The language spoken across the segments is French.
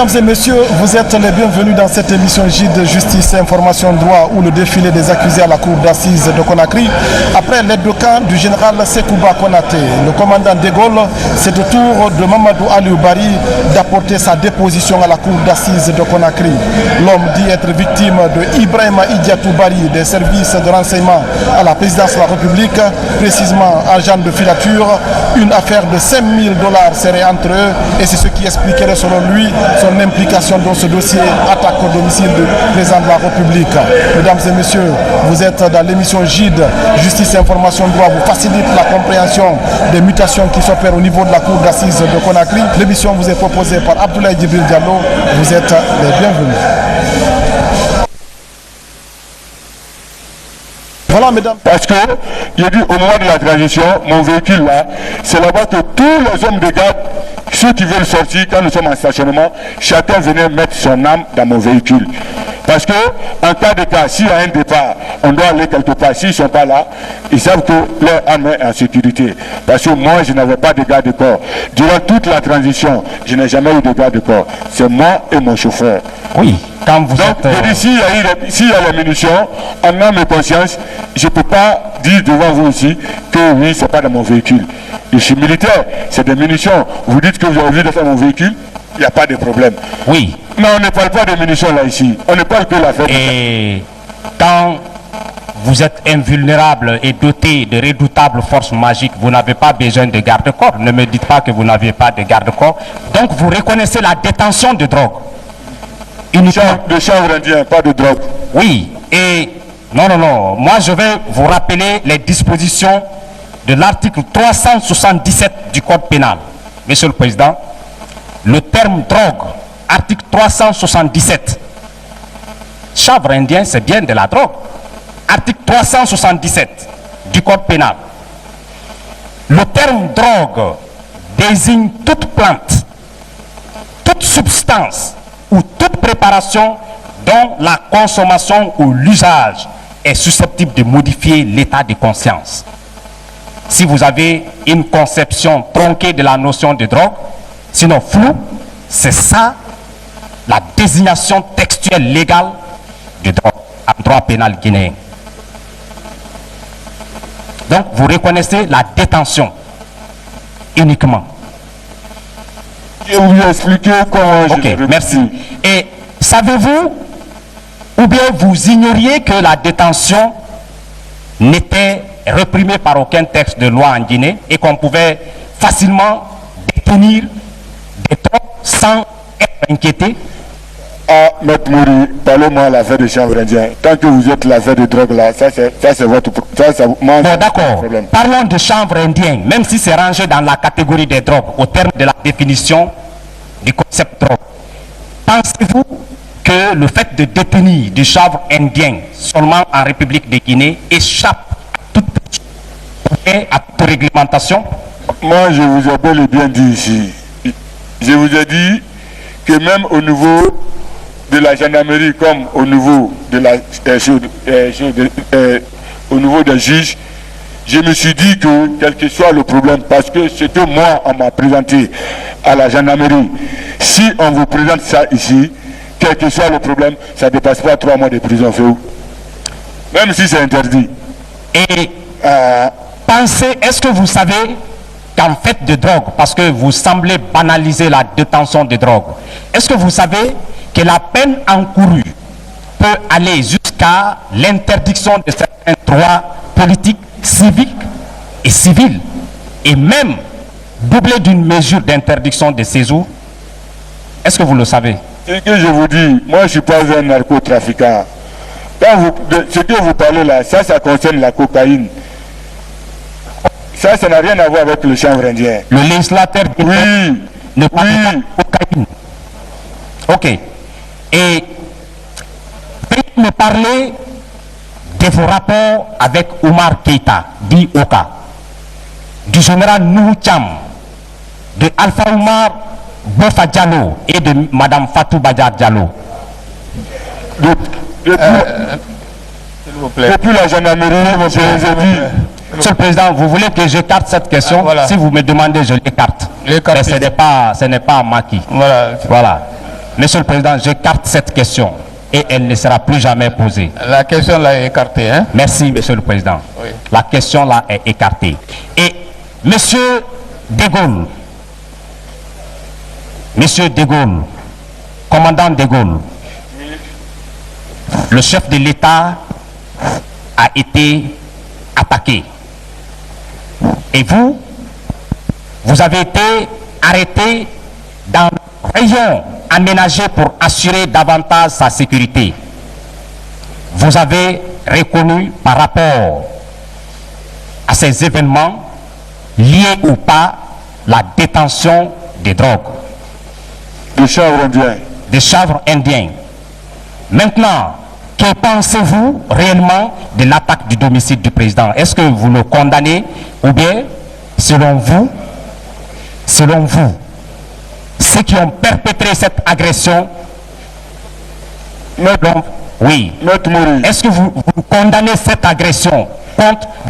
Mesdames et messieurs, vous êtes les bienvenus dans cette émission JID Justice, Information, Droit, où le défilé des accusés à la cour d'assises de Conakry. Après l'aide de camp du général Sekouba Konaté, le commandant de Gaulle, c'est au tour de Mamadou Aliou Bari d'apporter sa déposition à la cour d'assises de Conakry. L'homme dit être victime de Ibrahima Idiatou Bari des services de renseignement à la présidence de la République, précisément agent de filature. Une affaire de 5 000 $ serait entre eux et c'est ce qui expliquerait selon lui son implication dans ce dossier attaque au domicile du président de la République. Mesdames et messieurs, vous êtes dans l'émission JID, Justice, Information, Droit, vous facilite la compréhension des mutations qui s'opèrent au niveau de la cour d'assises de Conakry. L'émission vous est proposée par Abdoulaye Djibril Diallo. Vous êtes les bienvenus. Voilà, mesdames. Parce que, j'ai dit au moment de la transition, mon véhicule là, c'est là-bas que tous les hommes de garde, ceux qui veulent sortir, quand nous sommes en stationnement, chacun venait mettre son âme dans mon véhicule. Parce que, en cas de cas, s'il y a un départ, on doit aller quelque part. S'ils ne sont pas là, ils savent que leur âme est en sécurité. Parce que moi, je n'avais pas de garde de corps. Durant toute la transition, je n'ai jamais eu de garde de corps. C'est moi et mon chauffeur. Oui. Quand vous donc, je dis, s'il y a les munitions, en âme et conscience, je ne peux pas dire devant vous ici que oui, ce n'est pas dans mon véhicule. Je suis militaire, c'est des munitions. Vous dites que vous avez vu de faire mon véhicule, il n'y a pas de problème. Oui. Mais on ne parle pas de munitions là ici. On ne parle que de l'affaire. Et quand vous êtes invulnérable et doté de redoutables forces magiques, vous n'avez pas besoin de garde-corps. Ne me dites pas que vous n'avez pas de garde-corps. Donc vous reconnaissez la détention de drogue. De chanvre indien, pas de drogue. Oui, et non, moi je vais vous rappeler les dispositions de l'article 377 du Code pénal. Monsieur le Président, le terme drogue, article 377, chanvre indien c'est bien de la drogue. Article 377 du Code pénal. Le terme drogue désigne toute plante, toute substance ou toute préparation dont la consommation ou l'usage est susceptible de modifier l'état de conscience. Si vous avez une conception tronquée de la notion de drogue, sinon floue, c'est ça la désignation textuelle légale de drogue en droit pénal guinéen. Donc vous reconnaissez la détention uniquement. Je vais vous expliquer comment je... Ok, merci. Et savez-vous, ou bien vous ignoriez que la détention n'était réprimée par aucun texte de loi en Guinée et qu'on pouvait facilement détenir des drogues sans être inquiété? Ah, Maître Mouri, parlez-moi de l'affaire de chanvre indien. Tant que vous êtes l'affaire de drogue là, ça c'est votre... Bon, d'accord. Parlons de chanvre indien, même si c'est rangé dans la catégorie des drogues, au terme de la définition du concept drogue. Pensez-vous que le fait de détenir du chanvre indien seulement en République de Guinée échappe à toute réglementation? Moi, je vous ai bel et bien dit ici. Je vous ai dit que même au niveau de la gendarmerie comme au niveau de au niveau des juges, je me suis dit que quel que soit le problème, parce que ce que moi on m'a présenté à la gendarmerie, si on vous présente ça ici, quel que soit le problème, ça ne dépasse pas 3 mois de prison, même si c'est interdit. Et pensez, est-ce que vous savez qu'en fait de drogue, parce que vous semblez banaliser la détention de drogue, est-ce que vous savez que la peine encourue peut aller jusqu'à l'interdiction de certains droits politiques, civiques et civils, et même doublé d'une mesure d'interdiction de séjour? Est-ce que vous le savez? Ce que je vous dis, moi je ne suis pas un narcotrafiquant. Ce que vous parlez là, ça concerne la cocaïne. Ça n'a rien à voir avec le chanvre indien. Le législateur ne parle pas de cocaïne. Ok. Et veuillez me parler de vos rapports avec Oumar Keïta, dit Oka, du général Nuhu Cham, de Alpha Oumar Bofa Diallo et de Madame Fatou Badiar Diallo. Depuis la gendarmerie, monsieur le Président, vous voulez que j'écarte cette question? Si vous me demandez, je l'écarte. Mais ce n'est pas maquis. Voilà. Monsieur le Président, j'écarte cette question et elle ne sera plus jamais posée. La question là est écartée. Hein? Merci, Monsieur le Président. Oui. La question là est écartée. Et Monsieur De Gaulle, Monsieur De Gaulle, commandant De Gaulle, le chef de l'État a été attaqué. Et vous avez été arrêté dans le rayon aménagé pour assurer davantage sa sécurité. Vous avez reconnu par rapport à ces événements, liés ou pas, la détention des drogues. Des chèvres indiens. Des chèvres indiens. Maintenant, que pensez-vous réellement de l'attaque du domicile du président? Est-ce que vous le condamnez ou bien, selon vous, ceux qui ont perpétré cette agression, oui, est-ce que vous condamnez cette agression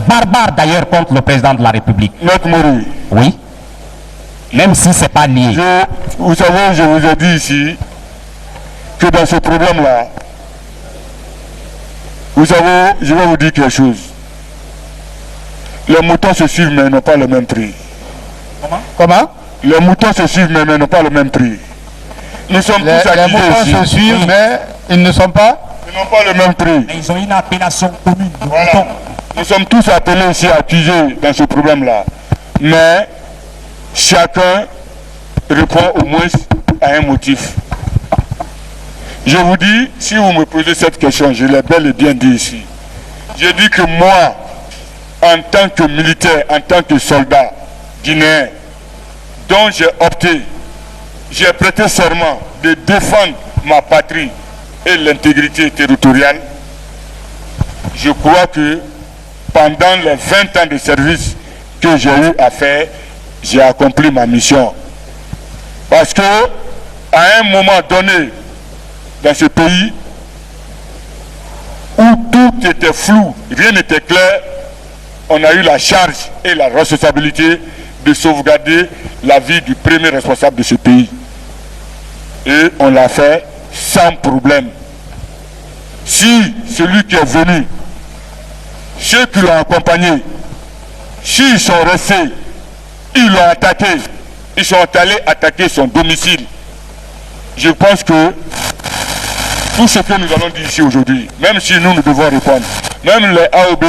barbare d'ailleurs contre le président de la République? Oui, même si ce n'est pas lié. Vous savez, je vous ai dit ici que dans ce problème-là, vous savez, je vais vous dire quelque chose. Les moutons se suivent mais n'ont pas le même prix. Comment? Les moutons se suivent mais n'ont pas le même prix. Nous sommes tous accusés les moutons ici. se suivent mais ils ne sont pas? Ils n'ont pas le même prix. Mais ils ont une appellation commune. Voilà. Nous sommes tous appelés ici accusés dans ce problème-là. Mais chacun répond au moins à un motif. Je vous dis, si vous me posez cette question, je l'ai bel et bien dit ici. Je dis que moi, en tant que militaire, en tant que soldat guinéen, dont j'ai opté, j'ai prêté serment de défendre ma patrie et l'intégrité territoriale, je crois que pendant les 20 ans de service que j'ai eu à faire, j'ai accompli ma mission. Parce que, à un moment donné, dans ce pays, où tout était flou, rien n'était clair, on a eu la charge et la responsabilité de sauvegarder la vie du premier responsable de ce pays. Et on l'a fait sans problème. Si celui qui est venu, ceux qui l'ont accompagné, s'ils sont restés, ils l'ont attaqué, ils sont allés attaquer son domicile. Je pense que tout ce que nous allons dire ici aujourd'hui, même si nous devons répondre, même les AOB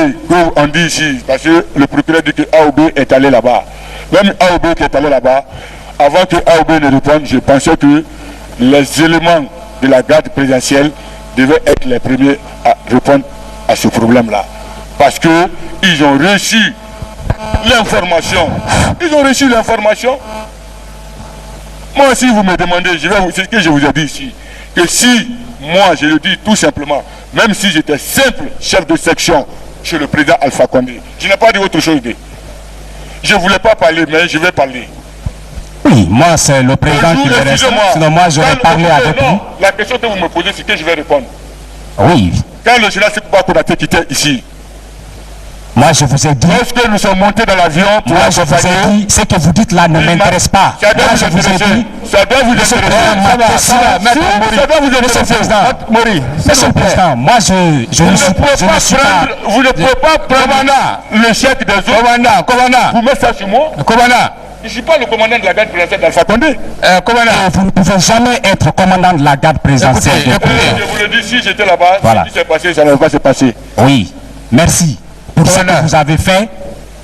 qu'on dit ici, parce que le procureur dit que AOB est allé là-bas, même AOB qui est allé là-bas, avant que AOB ne réponde, je pensais que les éléments de la garde présidentielle devaient être les premiers à répondre à ce problème-là. Parce qu'ils ont reçu l'information. Ils ont reçu l'information. Moi, si vous me demandez, c'est ce que je vous ai dit ici, que si, moi, je le dis tout simplement, même si j'étais simple chef de section chez le président Alpha Condé, je n'ai pas dit autre chose. Je ne voulais pas parler, mais je vais parler. Oui, moi, c'est le président qui me reste. Sinon, moi, j'aurais parlé avec lui. La question que vous me posez, c'est que je vais répondre. Oui. Quand le général Sékou Konaté quittait ici, moi, je vous ai dit. Lorsque nous sommes montés dans l'avion pour moi, je vous ai dit, ce que vous dites là ne m'intéresse pas. Ça doit vous intéresser. Ça doit vous intéresser. Ça doit vous intéresser. Monsieur le Président, moi, je ne suis pas. Vous ne pouvez pas prendre le chèque des autres. Commandant. Vous mettez ça sur moi. Commandant. Je ne suis pas le commandant de la garde présidentielle d'Alpha Condé. Commandant, vous ne pouvez jamais être commandant de la garde présidentielle. Écoutez, je vous le dis, si j'étais là-bas, voilà. Ce qui s'est passé, ça ne va pas se passer. Oui, merci. Pour ce que vous avez fait,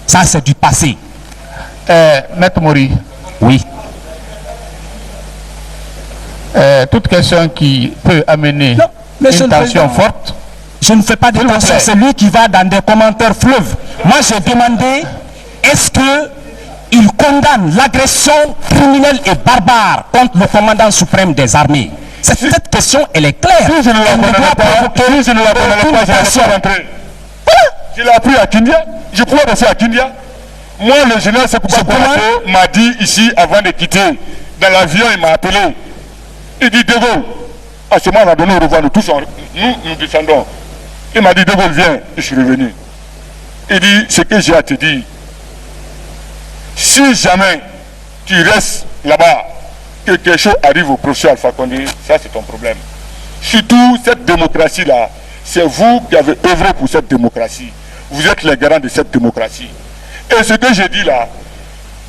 ça c'est du passé. Maître Mori. Oui. Toute question qui peut amener une tension forte. Je ne fais pas de tension, c'est lui qui va dans des commentaires fleuves. Moi j'ai demandé, est-ce que il condamne l'agression criminelle et barbare contre le commandant suprême des armées? Cette question, elle est claire. Si je ne la connais pas, je ne vais pas rentrer. Je l'ai appris à Kindia. Je pourrais rester à Kindia. Moi, le général Sékou Konaté m'a dit ici, avant de quitter, dans l'avion, il m'a appelé. Il dit, De Gaulle, à ce moment, on a donné au revoir, nous tous, nous descendons. Il m'a dit, De Gaulle, viens. Je suis revenu. Il dit, ce que j'ai à te dire, si jamais tu restes là-bas que quelque chose arrive au professeur Alpha Condé, ça c'est ton problème. Surtout cette démocratie-là, c'est vous qui avez œuvré pour cette démocratie. Vous êtes les garants de cette démocratie. Et ce que j'ai dit là,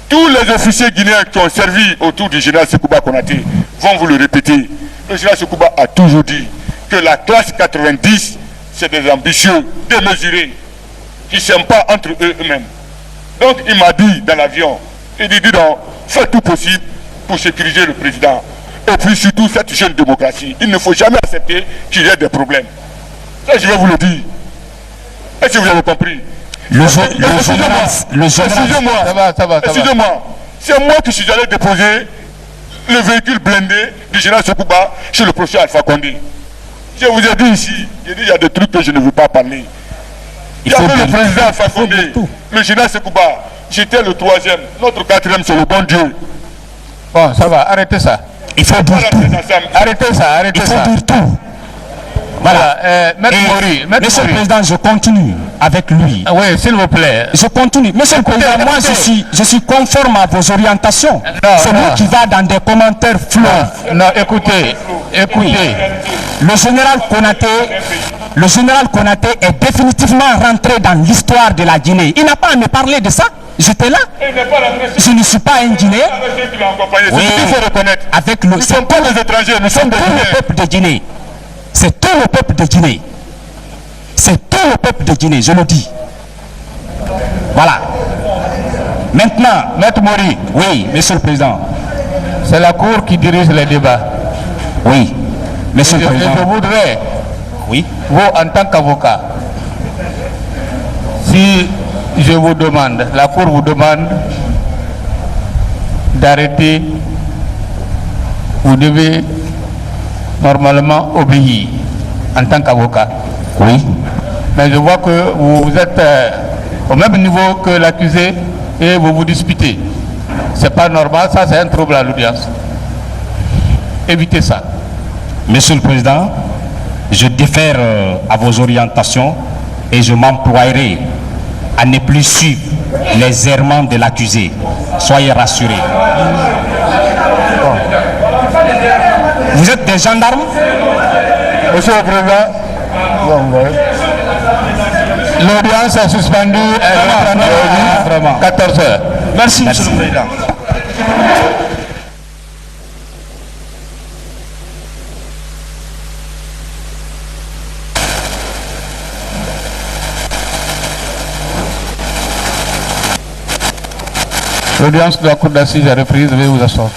tous les officiers guinéens qui ont servi autour du général Sekouba Konaté vont vous le répéter. Le général Sekouba a toujours dit que la classe 90, c'est des ambitieux, démesurés, qui ne s'aiment pas entre eux-mêmes. Donc il m'a dit dans l'avion, il dit donc, faites tout possible pour sécuriser le président. Et puis surtout cette jeune démocratie. Il ne faut jamais accepter qu'il y ait des problèmes. Ça je vais vous le dire. Est-ce que vous avez compris? Excusez-moi, c'est moi qui suis allé déposer le véhicule blindé du général Sekouba chez le professeur Alpha Condé. Je vous ai dit ici, il y a des trucs que je ne veux pas parler. Il y avait le président Alpha Condé, le général Sekouba, j'étais le troisième, notre quatrième c'est le bon Dieu. Bon, ça va, arrêtez ça. Il faut dire tout. Arrêtez ça, arrêtez ça. Il faut dire tout. Voilà. Monsieur le Président, je continue avec lui. Oui, s'il vous plaît. Je continue. Monsieur le Président, moi je suis conforme à vos orientations. C'est lui qui va dans des commentaires flous. Non, écoutez. Le général Konaté est définitivement rentré dans l'histoire de la Guinée. Il n'a pas à me parler de ça. J'étais là. Je ne suis pas un Guinéen. Oui, il faut reconnaître. Avec le, c'est pas les étrangers, nous sommes le peuple de Guinée. C'est tout le peuple de Guinée. C'est tout le peuple de Guinée, je le dis. Voilà. Maintenant, Maître Mori. Oui, Monsieur le Président. C'est la Cour qui dirige les débats. Oui, Monsieur le Président. Je voudrais, oui, vous en tant qu'avocat, si je vous demande, la Cour vous demande d'arrêter, vous devez normalement obéir en tant qu'avocat. Oui. Mais je vois que vous êtes au même niveau que l'accusé et vous vous disputez. C'est pas normal, ça c'est un trouble à l'audience. Évitez ça. Monsieur le Président, je diffère à vos orientations et je m'emploierai à ne plus suivre les errements de l'accusé. Soyez rassurés. Vous êtes des gendarmes? Monsieur le Président, l'audience est suspendue à 14 heures. Merci, Monsieur le Président. L'audience de la Cour d'assises est reprise, veuillez vous asseoir.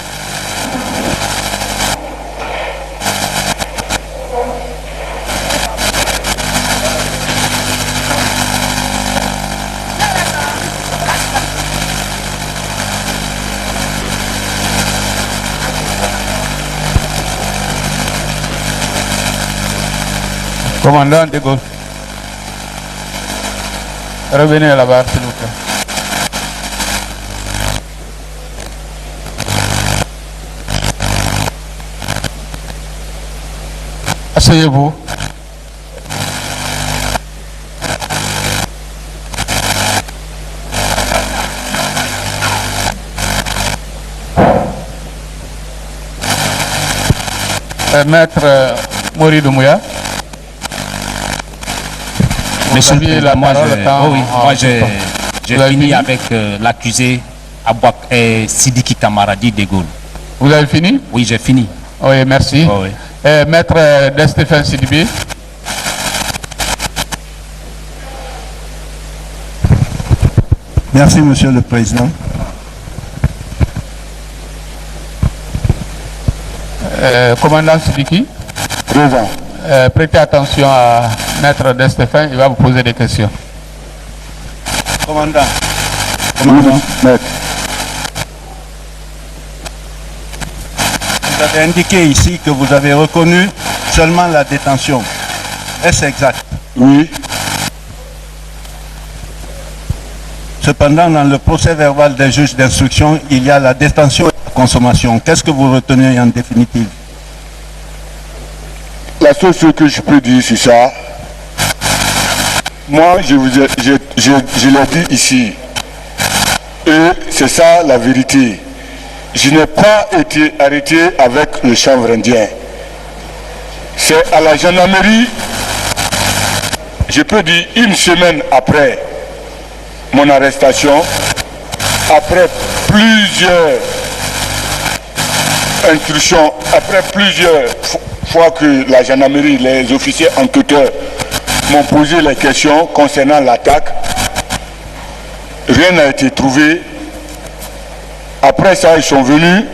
Commandant de Gaulle, revenez à la barre, s'il vous plaît. Asseyez-vous. Maître Mori Doumbouya. Monsieur le Président, moi j'ai fini avec l'accusé Sidiki Kamaradi de Gaulle. Vous avez fini? Oui, j'ai fini. Oui, merci. Oh, oui. Maître Stéphane Sidibé. Merci, Monsieur le Président. Commandant Sidiki. Présent. Prêtez attention à Maître Stéphane, il va vous poser des questions. Commandant. Maître. Vous avez indiqué ici que vous avez reconnu seulement la détention. Est-ce exact? Oui. Cependant, dans le procès verbal des juges d'instruction, il y a la détention et la consommation. Qu'est-ce que vous retenez en définitive? La seule chose que je peux dire, c'est ça. Moi, je l'ai dit ici. Et c'est ça la vérité. je n'ai pas été arrêté avec le chanvre indien. C'est à la gendarmerie, je peux dire une semaine après mon arrestation, après plusieurs instructions, après plusieurs fois que la gendarmerie, les officiers enquêteurs m'ont posé les questions concernant l'attaque, rien n'a été trouvé. Après ça, ils sont venus,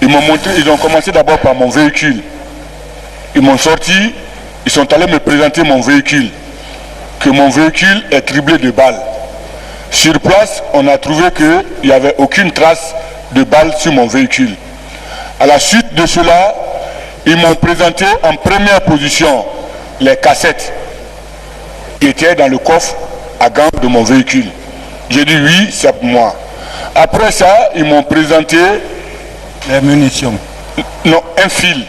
ils m'ont montré, ils ont commencé d'abord par mon véhicule. Ils m'ont sorti, ils sont allés me présenter mon véhicule, que mon véhicule est criblé de balles. Sur place, on a trouvé qu'il n'y avait aucune trace de balles sur mon véhicule. À la suite de cela, ils m'ont présenté en première position les cassettes qui étaient dans le coffre à gants de mon véhicule. J'ai dit oui, c'est pour moi. Après ça, ils m'ont présenté les munitions. Non, un fil,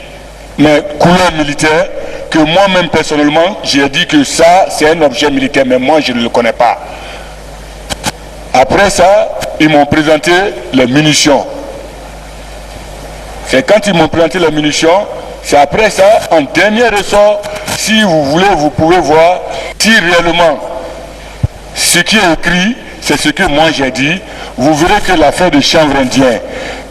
mais couleur militaire, que moi-même personnellement, j'ai dit que ça, c'est un objet militaire, mais moi, je ne le connais pas. Après ça, ils m'ont présenté les munitions. C'est quand ils m'ont présenté les munitions, c'est après ça, en dernier ressort, si vous voulez, vous pouvez voir si réellement ce qui est écrit, c'est ce que moi j'ai dit. Vous verrez que l'affaire de chanvre indien,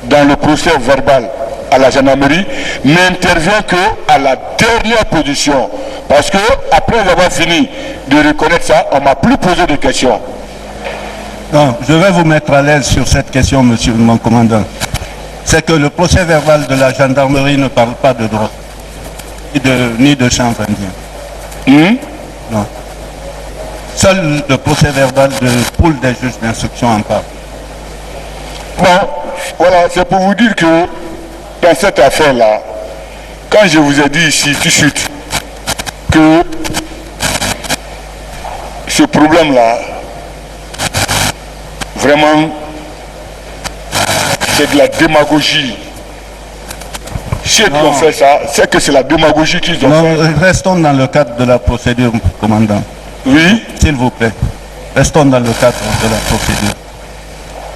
dans le procès verbal à la gendarmerie, n'intervient que à la dernière position. Parce que après avoir fini de reconnaître ça, on ne m'a plus posé de questions. Non, je vais vous mettre à l'aise sur cette question, monsieur mon commandant. C'est que le procès verbal de la gendarmerie ne parle pas de drogue, ni de chanvre indien. Non. Seul le procès verbal de pool des juges d'instruction en parle. Bon, voilà, c'est pour vous dire que dans cette affaire-là, quand je vous ai dit ici tout de suite que ce problème-là, vraiment, c'est de la démagogie. Ceux qui ont fait ça, c'est que c'est la démagogie qu'ils ont fait. Restons dans le cadre de la procédure, commandant. Oui. S'il vous plaît. Restons dans le cadre de la procédure.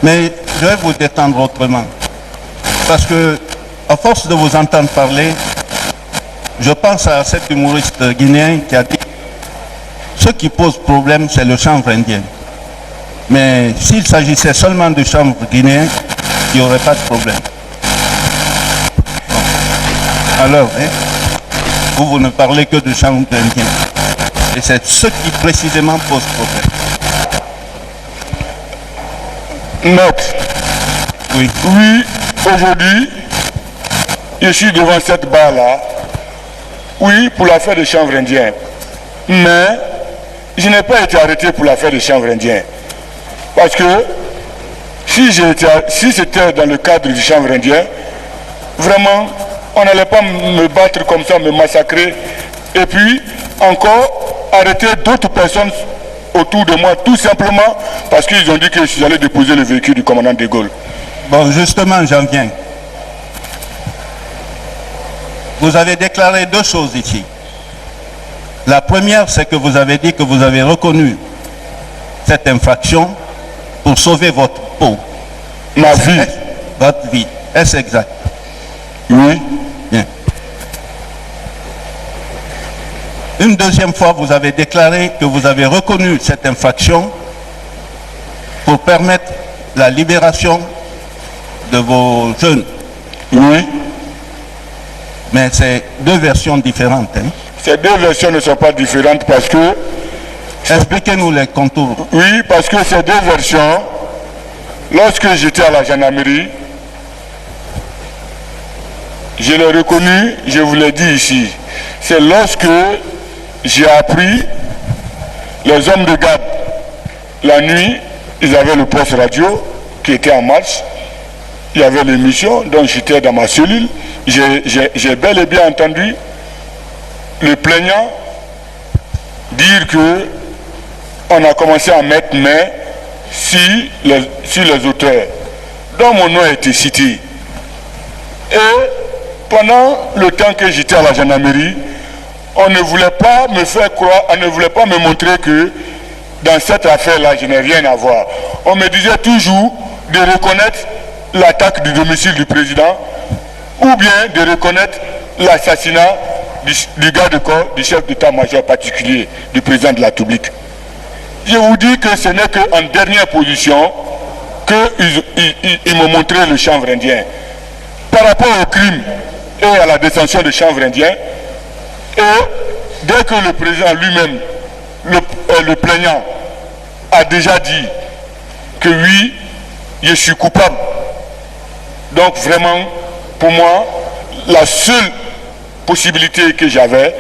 Mais je vais vous détendre autrement. Parce que, à force de vous entendre parler, je pense à cet humoriste guinéen qui a dit « Ce qui pose problème, c'est le chanvre indien. » Mais s'il s'agissait seulement du chanvre guinéen, il n'y aurait pas de problème. Bon. Alors, vous ne parlez que du chanvre indien. Et c'est ce qui précisément pose problème. Note. Oui. Oui, aujourd'hui, je suis devant cette barre-là. Oui, pour l'affaire de chanvre indien. Mais je n'ai pas été arrêté pour l'affaire de chanvre indien. Parce que si c'était dans le cadre du chanvre indien, vraiment, on n'allait pas me battre comme ça, me massacrer. Et puis, encore, arrêter d'autres personnes autour de moi, tout simplement parce qu'ils ont dit que j'allais déposer le véhicule du commandant de Gaulle. Bon, justement, j'en viens. Vous avez déclaré deux choses ici. La première, c'est que vous avez dit que vous avez reconnu cette infraction pour sauver votre peau. Ma vie. Votre vie. Est-ce exact? Oui. Bien. Une deuxième fois, vous avez déclaré que vous avez reconnu cette infraction pour permettre la libération de vos jeunes. Oui. Mais c'est deux versions différentes. Hein? Ces deux versions ne sont pas différentes parce que... Expliquez-nous les contours. Oui, parce que ces deux versions, lorsque j'étais à la gendarmerie, je l'ai reconnu, je vous l'ai dit ici. C'est lorsque j'ai appris, les hommes de garde, la nuit, ils avaient le poste radio qui était en marche, il y avait l'émission, donc j'étais dans ma cellule, j'ai bel et bien entendu le plaignant dire que on a commencé à mettre main sur les auteurs, dont mon nom a été cité. Et pendant le temps que j'étais à la gendarmerie, on ne voulait pas me faire croire, on ne voulait pas me montrer que dans cette affaire-là, je n'ai rien à voir. On me disait toujours de reconnaître l'attaque du domicile du président, ou bien de reconnaître l'assassinat du garde de corps du chef d'état-major particulier du président de la République. Je vous dis que ce n'est qu'en dernière position qu'ils m'ont montré le chanvre indien. Par rapport au crime et à la détention de chanvre indien, et dès que le président lui-même, le plaignant, a déjà dit que oui, je suis coupable. Donc vraiment, pour moi, la seule possibilité que j'avais,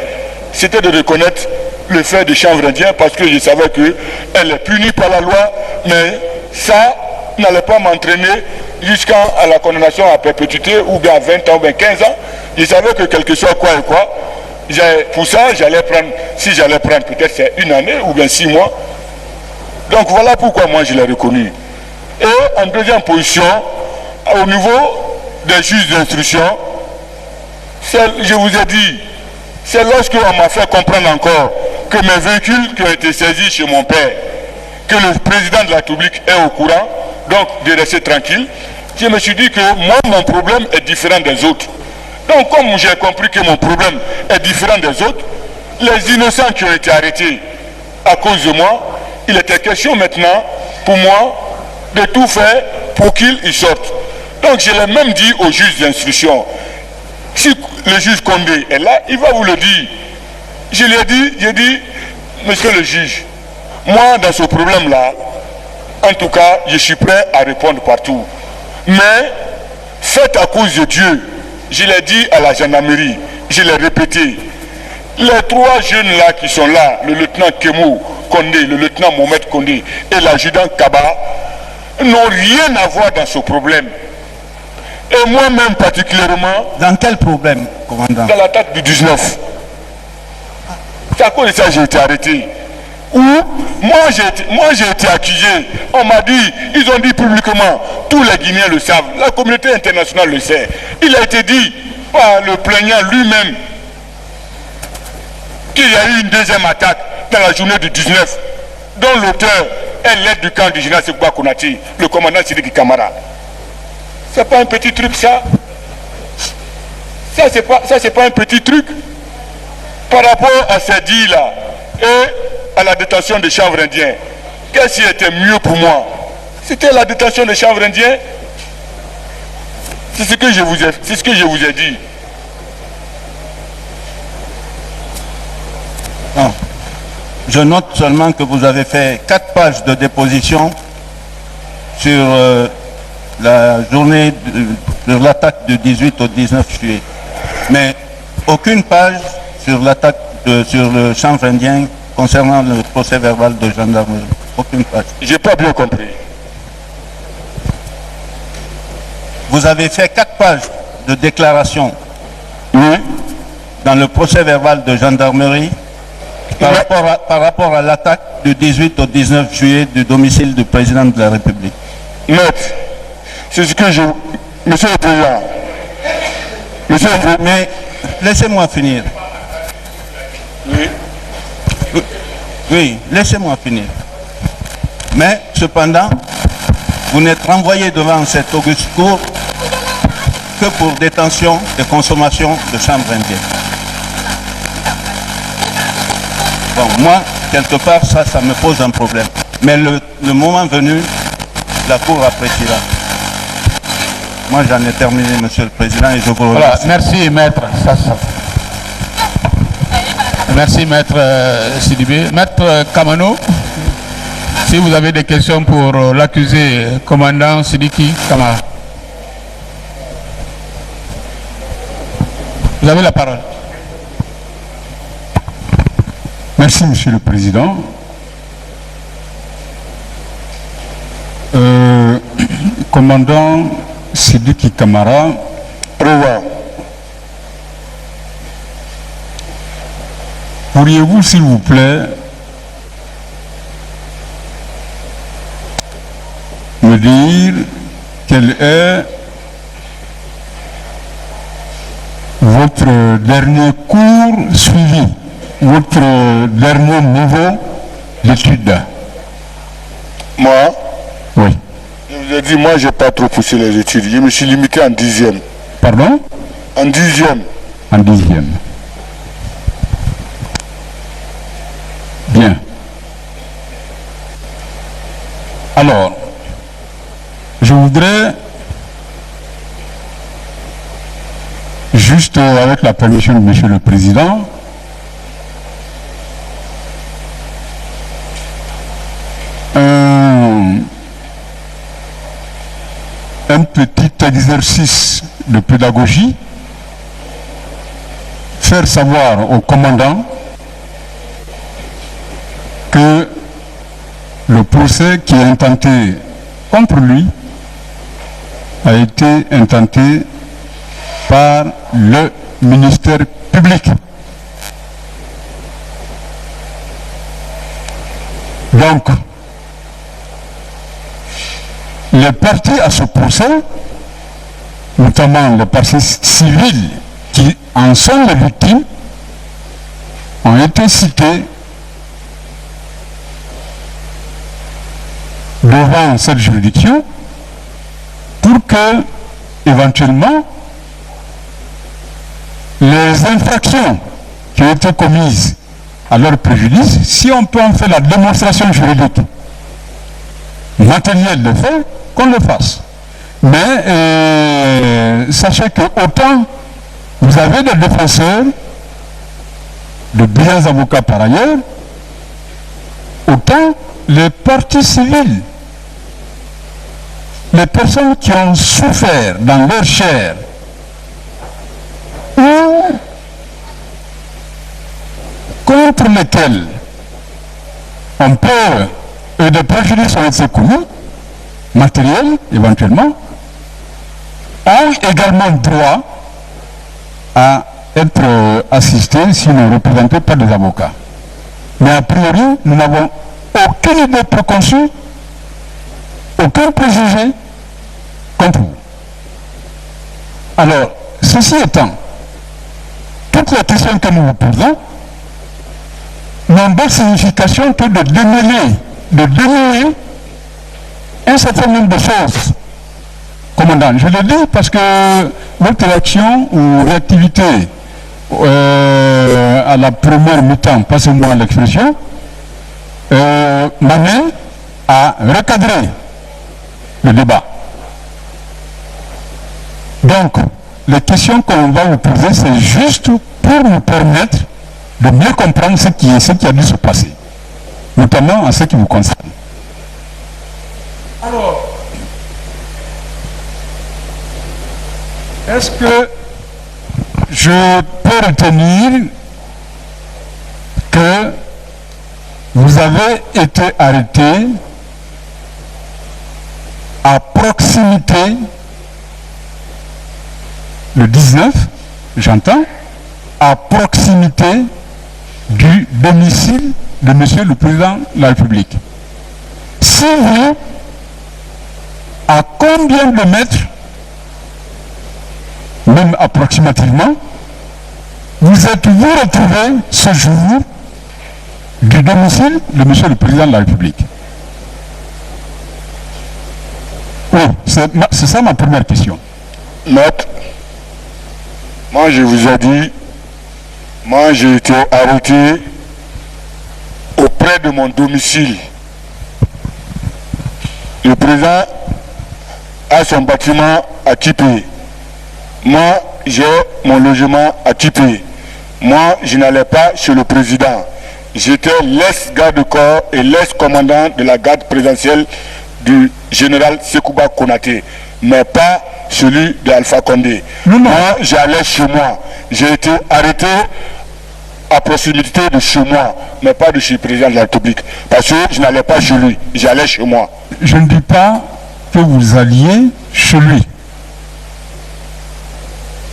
c'était de reconnaître le fait de chanvre indien parce que je savais qu'elle est punie par la loi, mais ça n'allait pas m'entraîner jusqu'à la condamnation à perpétuité ou bien à 20 ans ou bien 15 ans. Je savais que quelque chose quoi et quoi. Pour ça, j'allais prendre, si j'allais prendre peut-être c'est 1 année ou bien 6 mois. Donc voilà pourquoi moi je l'ai reconnu. Et en deuxième position, au niveau des juges d'instruction, je vous ai dit, c'est lorsqu'on m'a fait comprendre encore que mes véhicules qui ont été saisis chez mon père, que le président de la République est au courant, donc de rester tranquille, je me suis dit que moi, mon problème est différent des autres. Donc comme j'ai compris que mon problème est différent des autres, les innocents qui ont été arrêtés à cause de moi, il était question maintenant, pour moi, de tout faire pour qu'ils sortent. Donc je l'ai même dit au juge d'instruction. Si le juge Condé est là, il va vous le dire. Je lui ai dit, j'ai dit, monsieur le juge, moi dans ce problème-là, en tout cas, je suis prêt à répondre partout. Mais faites à cause de Dieu. Je l'ai dit à la gendarmerie, je l'ai répété. Les 3 jeunes-là qui sont là, le lieutenant Kemou Condé, le lieutenant Mohamed Condé et l'adjudant Kaba, n'ont rien à voir dans ce problème. Et moi-même particulièrement... Dans quel problème, commandant? Dans l'attaque du 19. C'est à cause de ça que j'ai été arrêté. Ou moi j'ai été accusé. On m'a dit, ils ont dit publiquement, tous les Guinéens le savent, la communauté internationale le sait. Il a été dit par le plaignant lui-même qu'il y a eu une deuxième attaque dans la journée du 19, dont l'auteur est l'aide du camp du général Sékou Konaté, le commandant Sidiki Kamara. C'est pas un petit truc ça. Ça c'est pas un petit truc. Par rapport à ces dits là et à la détention des chanvres indiens, qu'est-ce qui était mieux pour moi? C'était la détention des chanvres indiens. C'est ce que je vous ai dit. Non. Je note seulement que vous avez fait 4 pages de déposition sur la journée de l'attaque du 18 au 19 juillet. Mais aucune page sur l'attaque sur le chanvre indien concernant le procès verbal de gendarmerie. Aucune page. J'ai pas bien compris. Vous avez fait 4 pages de déclaration, oui, dans le procès verbal de gendarmerie par rapport à l'attaque du 18 au 19 juillet du domicile du président de la République. Maître, c'est ce que je... Monsieur le Président. Monsieur le Président. Mais laissez-moi finir. Oui. Oui, laissez-moi finir. Mais cependant, vous n'êtes renvoyé devant cette auguste cour que pour détention et consommation de chanvre indien. Bon, moi, quelque part, ça me pose un problème. Mais le moment venu, la Cour appréciera. Moi, j'en ai terminé, Monsieur le Président, et je vous remercie. Voilà, merci, Maître. Merci, Maître Sidibé. Maître Kamano, si vous avez des questions pour l'accusé, commandant Sidiki Kamara. Vous avez la parole. Merci, Monsieur le Président. Commandant Sidiki Kamara, pourriez-vous, s'il vous plaît, me dire quel est votre dernier cours suivi, votre dernier niveau d'études? Moi, Oui. je vous J'ai dit, moi, je n'ai pas trop poussé les études. Je me suis limité en 10e. Pardon? En 10e. En 10e. Bien. Alors, je voudrais juste, avec la permission de Monsieur le Président, un petit exercice de pédagogie, faire savoir au commandant que le procès qui est intenté contre lui a été intenté par le ministère public. Donc, les parties à ce procès, notamment les parties civiles qui en sont les victimes, ont été citées devant cette juridiction pour que, éventuellement, les infractions qui ont été commises à leur préjudice, si on peut en faire la démonstration juridique matérielle de fait, qu'on le fasse. Mais sachez que autant vous avez des défenseurs, de brillants avocats par ailleurs, autant les parties civiles, les personnes qui ont souffert dans leur chair, ou contre lesquelles on peut, et des préjudices ont été commis, matériels éventuellement, ont également droit à être assistés, sinon représentés par des avocats. Mais a priori, nous n'avons aucune idée préconçue, aucun préjugé contre vous. Alors, ceci étant, toutes les questions que nous vous posons n'ont d'autre signification que de démêler un certain nombre de choses. Commandant, je le dis parce que votre réaction ou réactivité à la première mi-temps, passez-moi l'expression, m'amène à recadrer le débat. Donc, les questions qu'on va vous poser, c'est juste pour nous permettre de mieux comprendre ce qui a dû se passer, notamment en ce qui vous concerne. Alors, est-ce que je peux retenir que vous avez été arrêté à proximité le 19, j'entends, à proximité du domicile de Monsieur le Président de la République? Si oui, à combien de mètres, même approximativement, vous êtes-vous retrouvé ce jour du domicile de Monsieur le Président de la République? Oui, c'est ça ma première question. Maître, moi je vous ai dit, moi j'ai été arrêté auprès de mon domicile. Le président a son bâtiment à Tipé. Moi, j'ai mon logement à Tipé. Moi, je n'allais pas chez le président. J'étais l'ex-garde-corps et l'ex-commandant de la garde présidentielle du général Sekouba Konaté, mais pas celui d'Alpha Condé. Non. Moi, j'allais chez moi. J'ai été arrêté à proximité de chez moi, mais pas de chez le président de la République. Parce que je n'allais pas chez lui, j'allais chez moi. Je ne dis pas que vous alliez chez lui.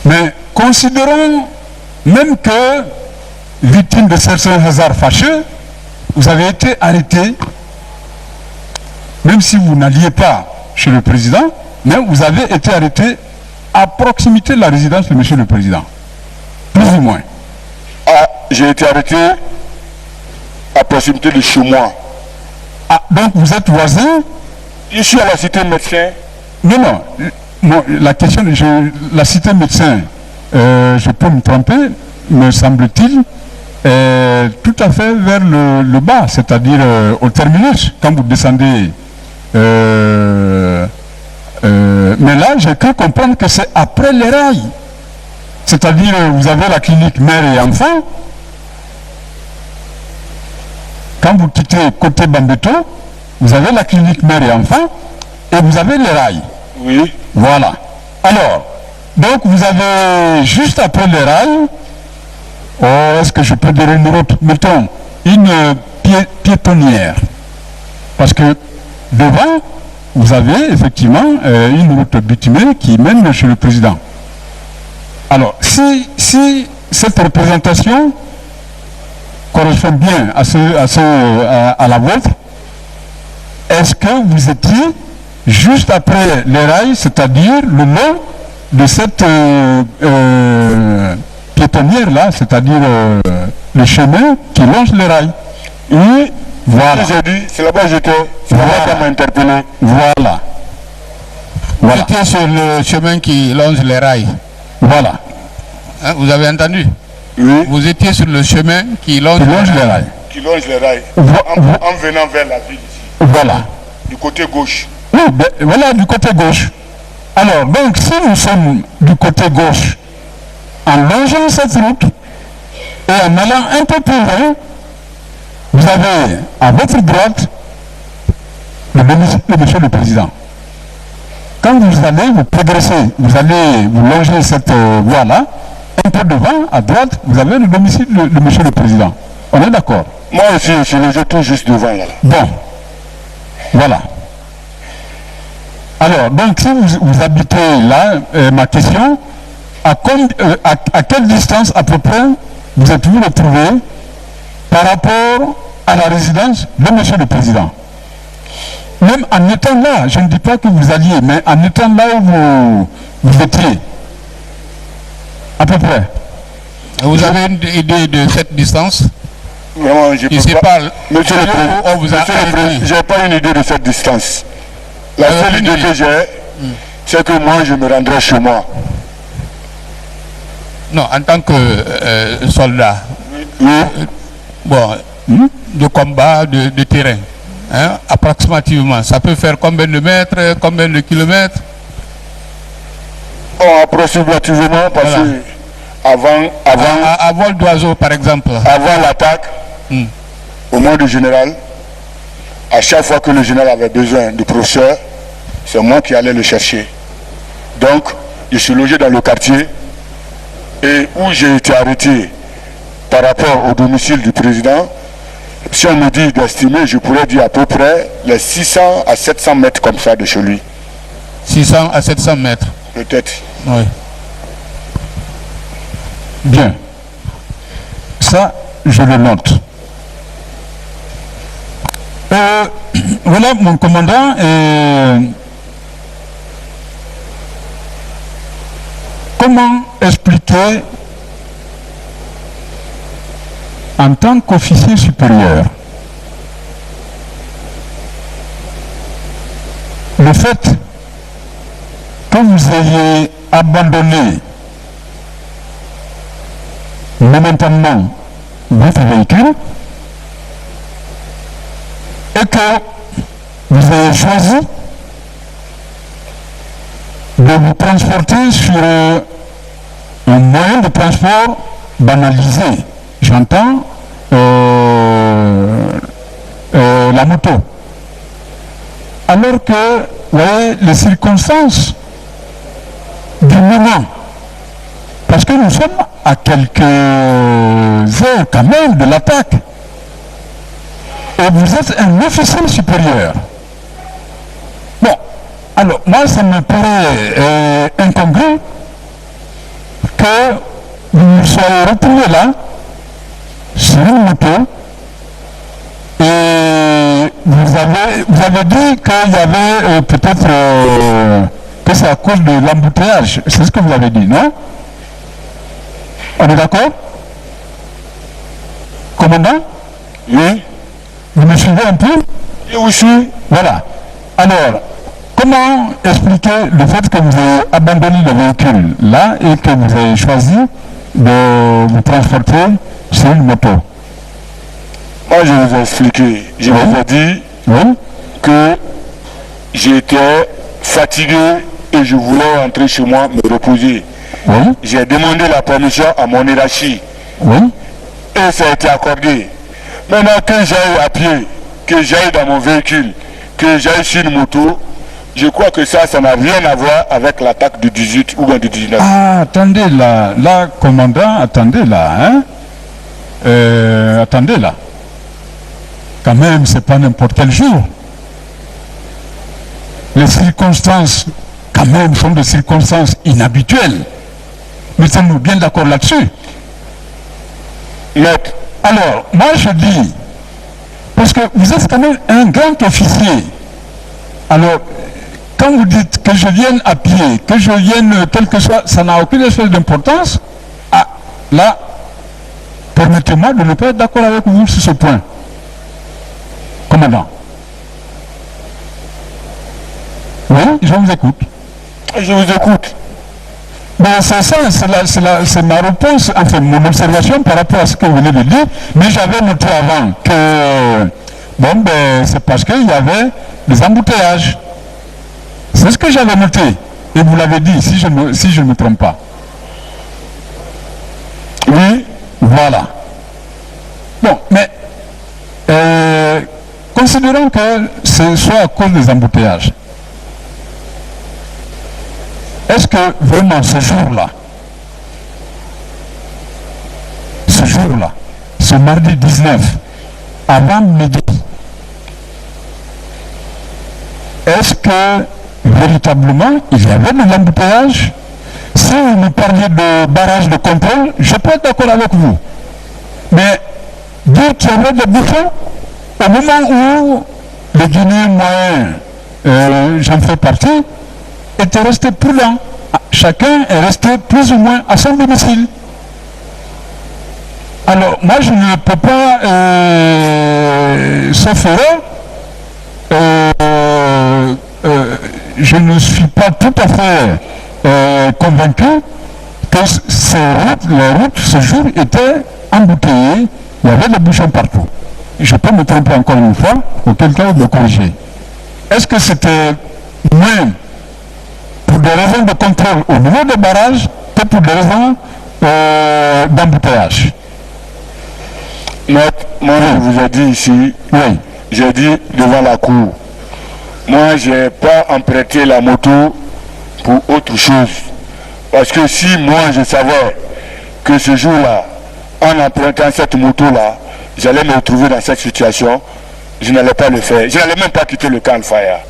Mais considérons même que, victime de certains hasards fâcheux, vous avez été arrêté, même si vous n'alliez pas chez le président, mais vous avez été arrêté à proximité de la résidence de Monsieur le Président. Plus ou moins. Ah, j'ai été arrêté à proximité de chez moi. Ah, donc vous êtes voisin Je suis à la cité médecin. Non, la question, la cité médecin, je peux me tromper, me semble-t-il, tout à fait vers le bas, c'est-à-dire au terminus, quand vous descendez. Mais là, j'ai cru comprendre que c'est après les rails. C'est-à-dire, vous avez la clinique mère et enfant. Quand vous quittez côté Bambeto, vous avez la clinique mère et enfant, et vous avez les rails. Oui. Voilà. Alors, donc vous avez juste après les rails, est-ce que je peux dire une route, mettons, une piétonnière. Parce que devant, vous avez effectivement une route bitumée qui mène chez le président. Alors, si cette représentation correspond bien à la vôtre, est-ce que vous étiez juste après les rails, c'est-à-dire le long de cette piétonnière-là, c'est-à-dire le chemin qui longe les rails? Oui, voilà. J'ai dit, c'est là-bas que j'étais, c'est là-bas qu'on m'a interpellé. Voilà. Vous étiez sur le chemin qui longe les rails. Voilà. Hein, vous avez entendu? Oui. Vous étiez sur le chemin qui longe les rails. Qui longe les rails. En venant vers la ville ici. Voilà. Du côté gauche. Oui, voilà, du côté gauche. Alors, donc, si nous sommes du côté gauche, en longeant cette route et en allant un peu plus loin, vous avez à votre droite le monsieur le président. Quand vous allez vous progresser, vous allez vous longer cette voie-là, un peu devant, à droite, vous avez le domicile de monsieur le président. On est d'accord? Moi aussi, je le tout juste devant là. Bon, voilà. Alors, donc si vous habitez là, ma question, à quelle distance à peu près vous êtes-vous retrouvé par rapport à la résidence de monsieur le président? Même en étant là, je ne dis pas que vous alliez, mais en étant là où vous étiez, à peu près. Vous avez une idée de cette distance? Vraiment, je Ici peux pas. parle. Monsieur le Président, je n'ai pas une idée de cette distance. La seule idée que j'ai, c'est que moi, je me rendrai chez moi. Non, en tant que soldat. Oui. Bon, de combat, de terrain. Hein, approximativement, ça peut faire combien de mètres, combien de kilomètres? Oh, approximativement, parce voilà. que avant à vol d'oiseau, par exemple. Avant l'attaque, au mois de général, à chaque fois que le général avait besoin de professeur, c'est moi qui allais le chercher. Donc, je suis logé dans le quartier et où j'ai été arrêté par rapport au domicile du président. Si on me dit d'estimer, je pourrais dire à peu près les 600 à 700 mètres comme ça de chez lui. 600 à 700 mètres. Peut-être. Oui. Bien. Ça, je le note. Voilà, mon commandant. Comment expliquer en tant qu'officier supérieur le fait que vous ayez abandonné momentanément votre véhicule et que vous avez choisi de vous transporter sur un moyen de transport banalisé. J'entends la moto. Alors que, vous voyez, les circonstances du moment, parce que nous sommes à quelques heures quand même de l'attaque, et vous êtes un officier supérieur. Bon, alors moi ça me paraît incongru que vous soyez retrouvé là, sur une moto, et vous avez dit qu'il y avait peut-être que c'est à cause de l'embouteillage. C'est ce que vous avez dit, non? On est d'accord? Commandant? Oui. Vous me suivez un peu? Je vous suis. Voilà. Alors, comment expliquer le fait que vous avez abandonné le véhicule là et que vous avez choisi de vous transporter sur une moto? Moi, je vous ai expliqué. Je vous ai dit que j'étais fatigué et je voulais rentrer chez moi me reposer. J'ai demandé la permission à mon hiérarchie. Et ça a été accordé. Maintenant que j'aille à pied, que j'aille dans mon véhicule, que j'aille sur une moto, je crois que ça n'a rien à voir avec l'attaque du 18 ou bien du 19. Ah, attendez là, commandant, attendez là, hein. Attendez là. Quand même, c'est pas n'importe quel jour. Les circonstances, quand même, sont des circonstances inhabituelles. Nous sommes bien d'accord là-dessus. Alors, moi je dis, parce que vous êtes quand même un grand officier. Alors, quand vous dites que je vienne à pied, que je vienne quel que soit, ça n'a aucune espèce d'importance. Ah, là, permettez-moi de ne pas être d'accord avec vous sur ce point. Commandant. Oui, je vous écoute. Je vous écoute. Ben, c'est ça, c'est ma réponse, enfin mon observation par rapport à ce que vous venez de dire, mais j'avais noté avant que, bon ben, c'est parce qu'il y avait des embouteillages. C'est ce que j'avais noté, et vous l'avez dit, si je ne me trompe pas. Oui. Voilà. Bon, mais, considérons que ce soit à cause des embouteillages. Est-ce que vraiment ce jour-là, ce mardi 19, avant midi, est-ce que véritablement il y avait de l'embouteillage? Si vous me parliez de barrage de contrôle, je peux être d'accord avec vous. Mais dire qu'il y avait des bouchons, au moment où les Guinéens moyens, j'en fais partie, était resté prudent. Chacun est resté plus ou moins à son domicile. Alors, moi, je ne peux pas, sauf erreur, je ne suis pas tout à fait convaincu que les routes, ce jour, étaient embouteillées. Il y avait des bouchons partout. Je peux me tromper encore une fois, auquel cas vous me corrigez. Est-ce que c'était moins pour des raisons de contrôle au niveau des barrages que pour des raisons d'embouteillage? Moi, je vous ai dit ici, oui. J'ai dit devant la cour, moi, je n'ai pas emprunté la moto pour autre chose. Parce que si moi, je savais que ce jour-là, en empruntant cette moto-là, j'allais me retrouver dans cette situation, je n'allais pas le faire. Je n'allais même pas quitter le camp Al-Faya.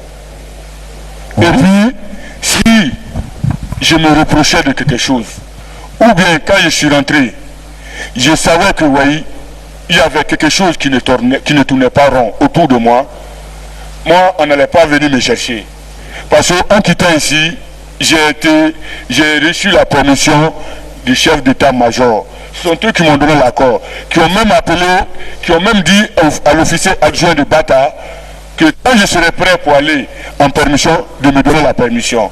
Et puis, si je me reprochais de quelque chose, ou bien quand je suis rentré, je savais que oui, il y avait quelque chose qui ne tournait pas rond autour de moi, moi, on n'allait pas venir me chercher. Parce qu'en quittant ici, j'ai reçu la permission du chef d'état-major. Ce sont eux qui m'ont donné l'accord, qui ont même appelé, qui ont même dit à l'officier adjoint de Bata que quand je serai prêt pour aller en permission, de me donner la permission.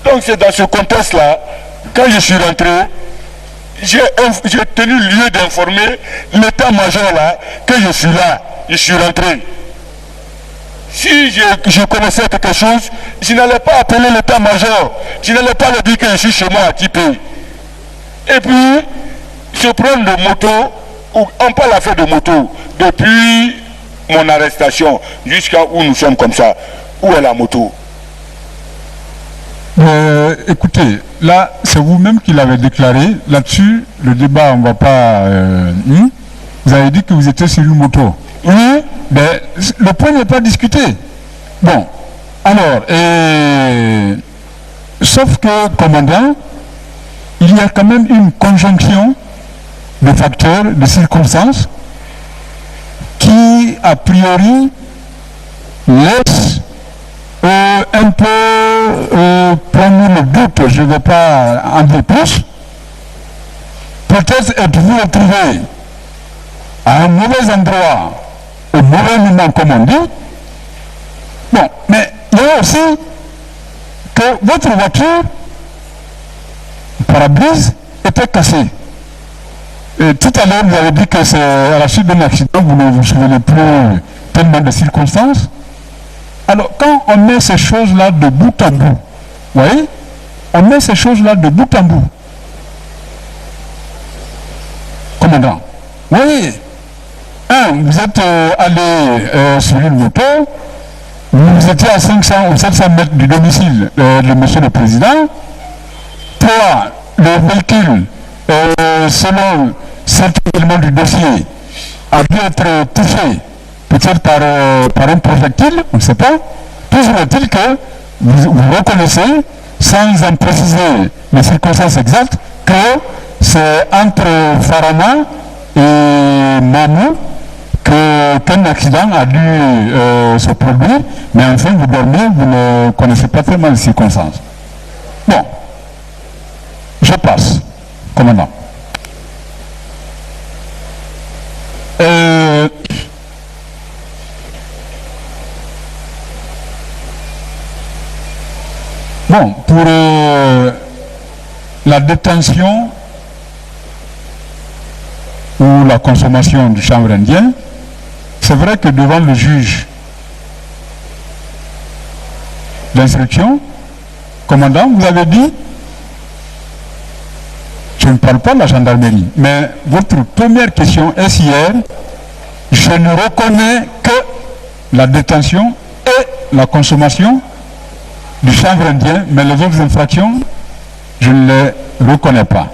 Donc c'est dans ce contexte-là, quand je suis rentré, j'ai tenu lieu d'informer l'état-major là que je suis là, je suis rentré. Si je connaissais quelque chose, je n'allais pas appeler l'état-major, je n'allais pas lui dire que je suis chez moi à Tipé. Et puis, je prends de moto, ou on parle l'affaire de moto, depuis mon arrestation jusqu'à où nous sommes comme ça. Où est la moto? Écoutez, là, c'est vous-même qui l'avez déclaré. Là-dessus, le débat, on ne va pas... vous avez dit que vous étiez sur une moto. Oui, mais le point n'est pas discuté. Bon, alors, sauf que, commandant, il y a quand même une conjonction de facteurs, de circonstances, qui, a priori, laisse un peu prendre le doute, je ne vais pas en dire plus. Peut-être êtes-vous retrouvé à un mauvais endroit, au mauvais moment, comme on dit. Bon, mais il aussi que votre voiture, pare-brise, était cassée. Et tout à l'heure, vous avez dit que c'est à la suite d'un accident, vous ne vous souvenez plus tellement de circonstances. Alors, quand on met ces choses-là de bout en bout, vous voyez, on met ces choses-là de bout en bout. Commandant, oui, vous êtes allé sur une moto, vous étiez à 500 ou 700 mètres du domicile de monsieur le Président. 3, le véhicule, selon certains éléments du dossier, a dû être touché, peut-être par un projectile, on ne sait pas. Toujours est-il que vous reconnaissez, sans en préciser les circonstances exactes, que c'est entre Farana et Mamou qu'un accident a dû se produire, mais enfin vous dormez, vous ne connaissez pas tellement les circonstances. Bon, je passe, commandant. Bon, pour la détention ou la consommation du chanvre indien, c'est vrai que devant le juge d'instruction, commandant, vous avez dit, je ne parle pas de la gendarmerie, mais votre première question est hier, je ne reconnais que la détention et la consommation du chanvre indien, mais les autres infractions, je ne les reconnais pas.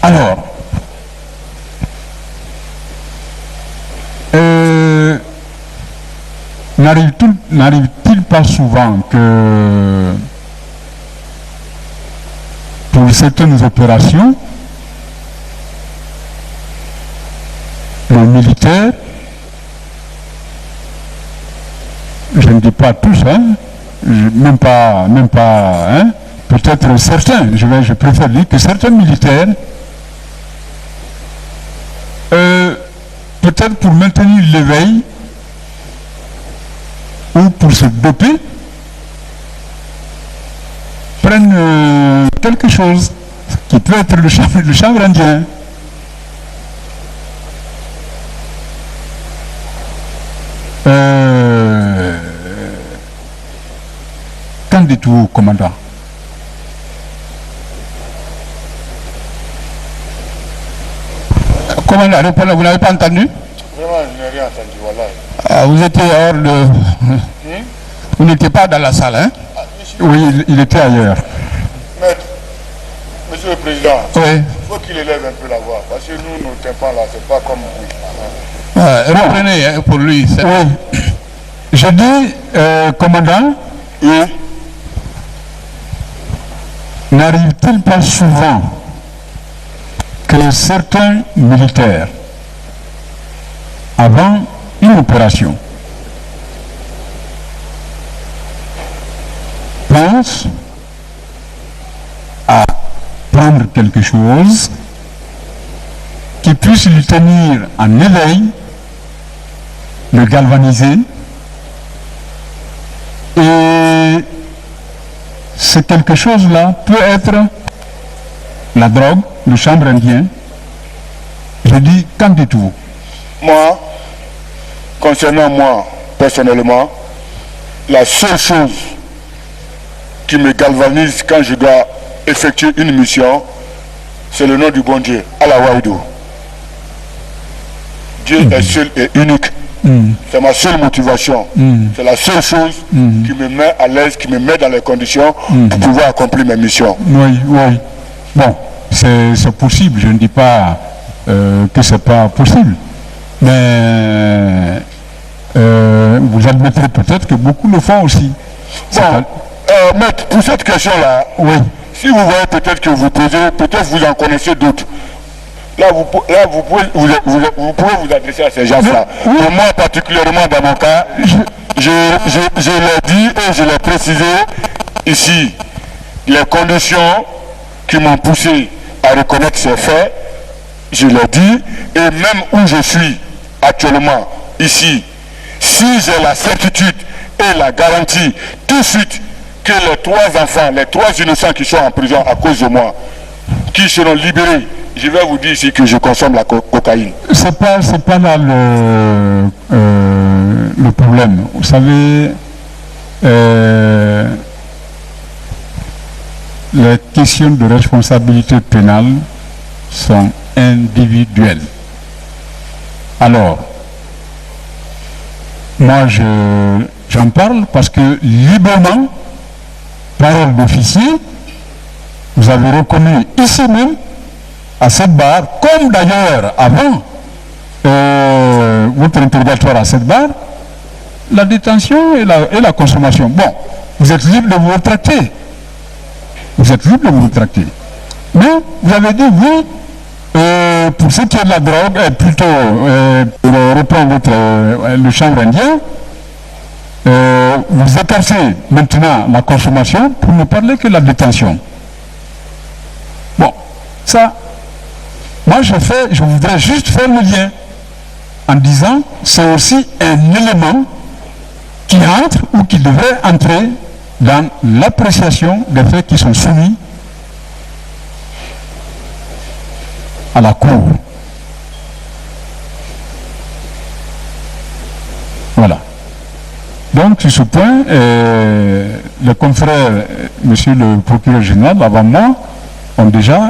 Alors, n'arrive-t-il pas souvent que pour certaines opérations, les militaires, je ne dis pas tous, même pas, peut-être certains, je préfère dire que certains militaires, peut-être pour maintenir l'éveil ou pour se doper, prennent quelque chose qui peut être le chanvre indien. Qu'en dites-vous, commandant? Commandant, vous n'avez pas entendu? Vraiment, je n'ai rien entendu, voilà. Ah, vous étiez hors de... Vous n'étiez pas dans la salle, hein? Oui, il était ailleurs. Maître, monsieur le Président, oui. Il faut qu'il élève un peu la voix, parce que nous, nos tympans là, c'est pas comme lui. Reprenez pour lui. Oui. Je dis, commandant, n'arrive-t-il pas souvent que certains militaires, avant une opération, pensent à prendre quelque chose qui puisse lui tenir en éveil, le galvaniser, et ce quelque chose-là peut être la drogue, le chanvre indien. Je dis, qu'en dites-vous? Moi, concernant moi, personnellement, la seule chose qui me galvanise quand je dois effectuer une mission, c'est le nom du bon Dieu, Allah Waïdou. Dieu est seul et unique. C'est ma seule motivation. C'est la seule chose qui me met à l'aise, qui me met dans les conditions pour pouvoir accomplir mes missions. Oui, oui. Bon, c'est possible. Je ne dis pas que ce n'est pas possible. Mais vous admettrez peut-être que beaucoup le font aussi. Bon, maître, pour cette question-là, oui. Si vous voyez peut-être que vous posez, peut-être vous en connaissez d'autres. Là, vous pouvez vous adresser à ces gens-là. Oui. Pour moi, particulièrement dans mon cas, je l'ai dit et je l'ai précisé ici. Les conditions qui m'ont poussé à reconnaître ces faits, je l'ai dit, et même où je suis actuellement, ici, si j'ai la certitude et la garantie tout de suite que les 3 enfants, les 3 innocents qui sont en prison à cause de moi, qui seront libérés, je vais vous dire ici que je consomme la cocaïne. C'est pas là le problème. Vous savez, les questions de responsabilité pénale sont individuelles. Alors, moi j'en parle parce que librement, parole d'officier, vous avez reconnu ici même, à cette barre, comme d'ailleurs avant votre interrogatoire à cette barre, la détention et la consommation. Bon, vous êtes libre de vous rétracter. Vous êtes libre de vous rétracter. Mais vous avez dit oui, pour ce qui est de la drogue, plutôt, pour reprendre le champ indien, vous écartez maintenant la consommation pour ne parler que de la détention. Bon, ça, moi je voudrais juste faire le lien en disant c'est aussi un élément qui entre ou qui devrait entrer dans l'appréciation des faits qui sont soumis à la Cour. Voilà. Donc, sur ce point, les confrères, monsieur le procureur général, avant moi, ont déjà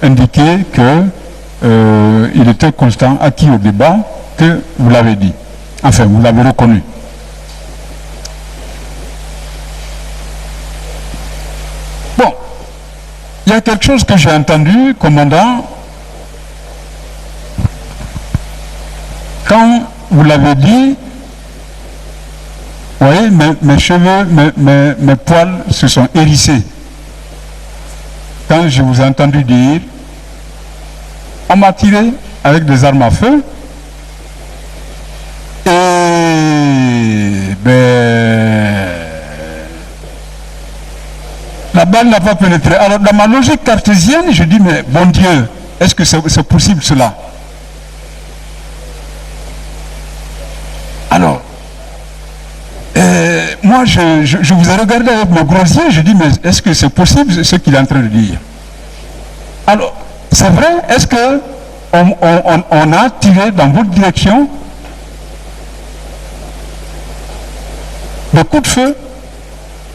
indiqué qu'il était constant, acquis au débat, que vous l'avez dit. Enfin, vous l'avez reconnu. Bon, il y a quelque chose que j'ai entendu, commandant, quand vous l'avez dit, vous voyez, mes cheveux, mes poils se sont hérissés. Quand je vous ai entendu dire, on m'a tiré avec des armes à feu, et la balle n'a pas pénétré. Alors dans ma logique cartésienne, je dis, mais bon Dieu, est-ce que c'est possible cela? Alors, moi je vous ai regardé avec mes gros yeux, je dis, mais est-ce que c'est possible ce qu'il est en train de dire? Alors, c'est vrai, est-ce que on a tiré dans votre direction des coups de feu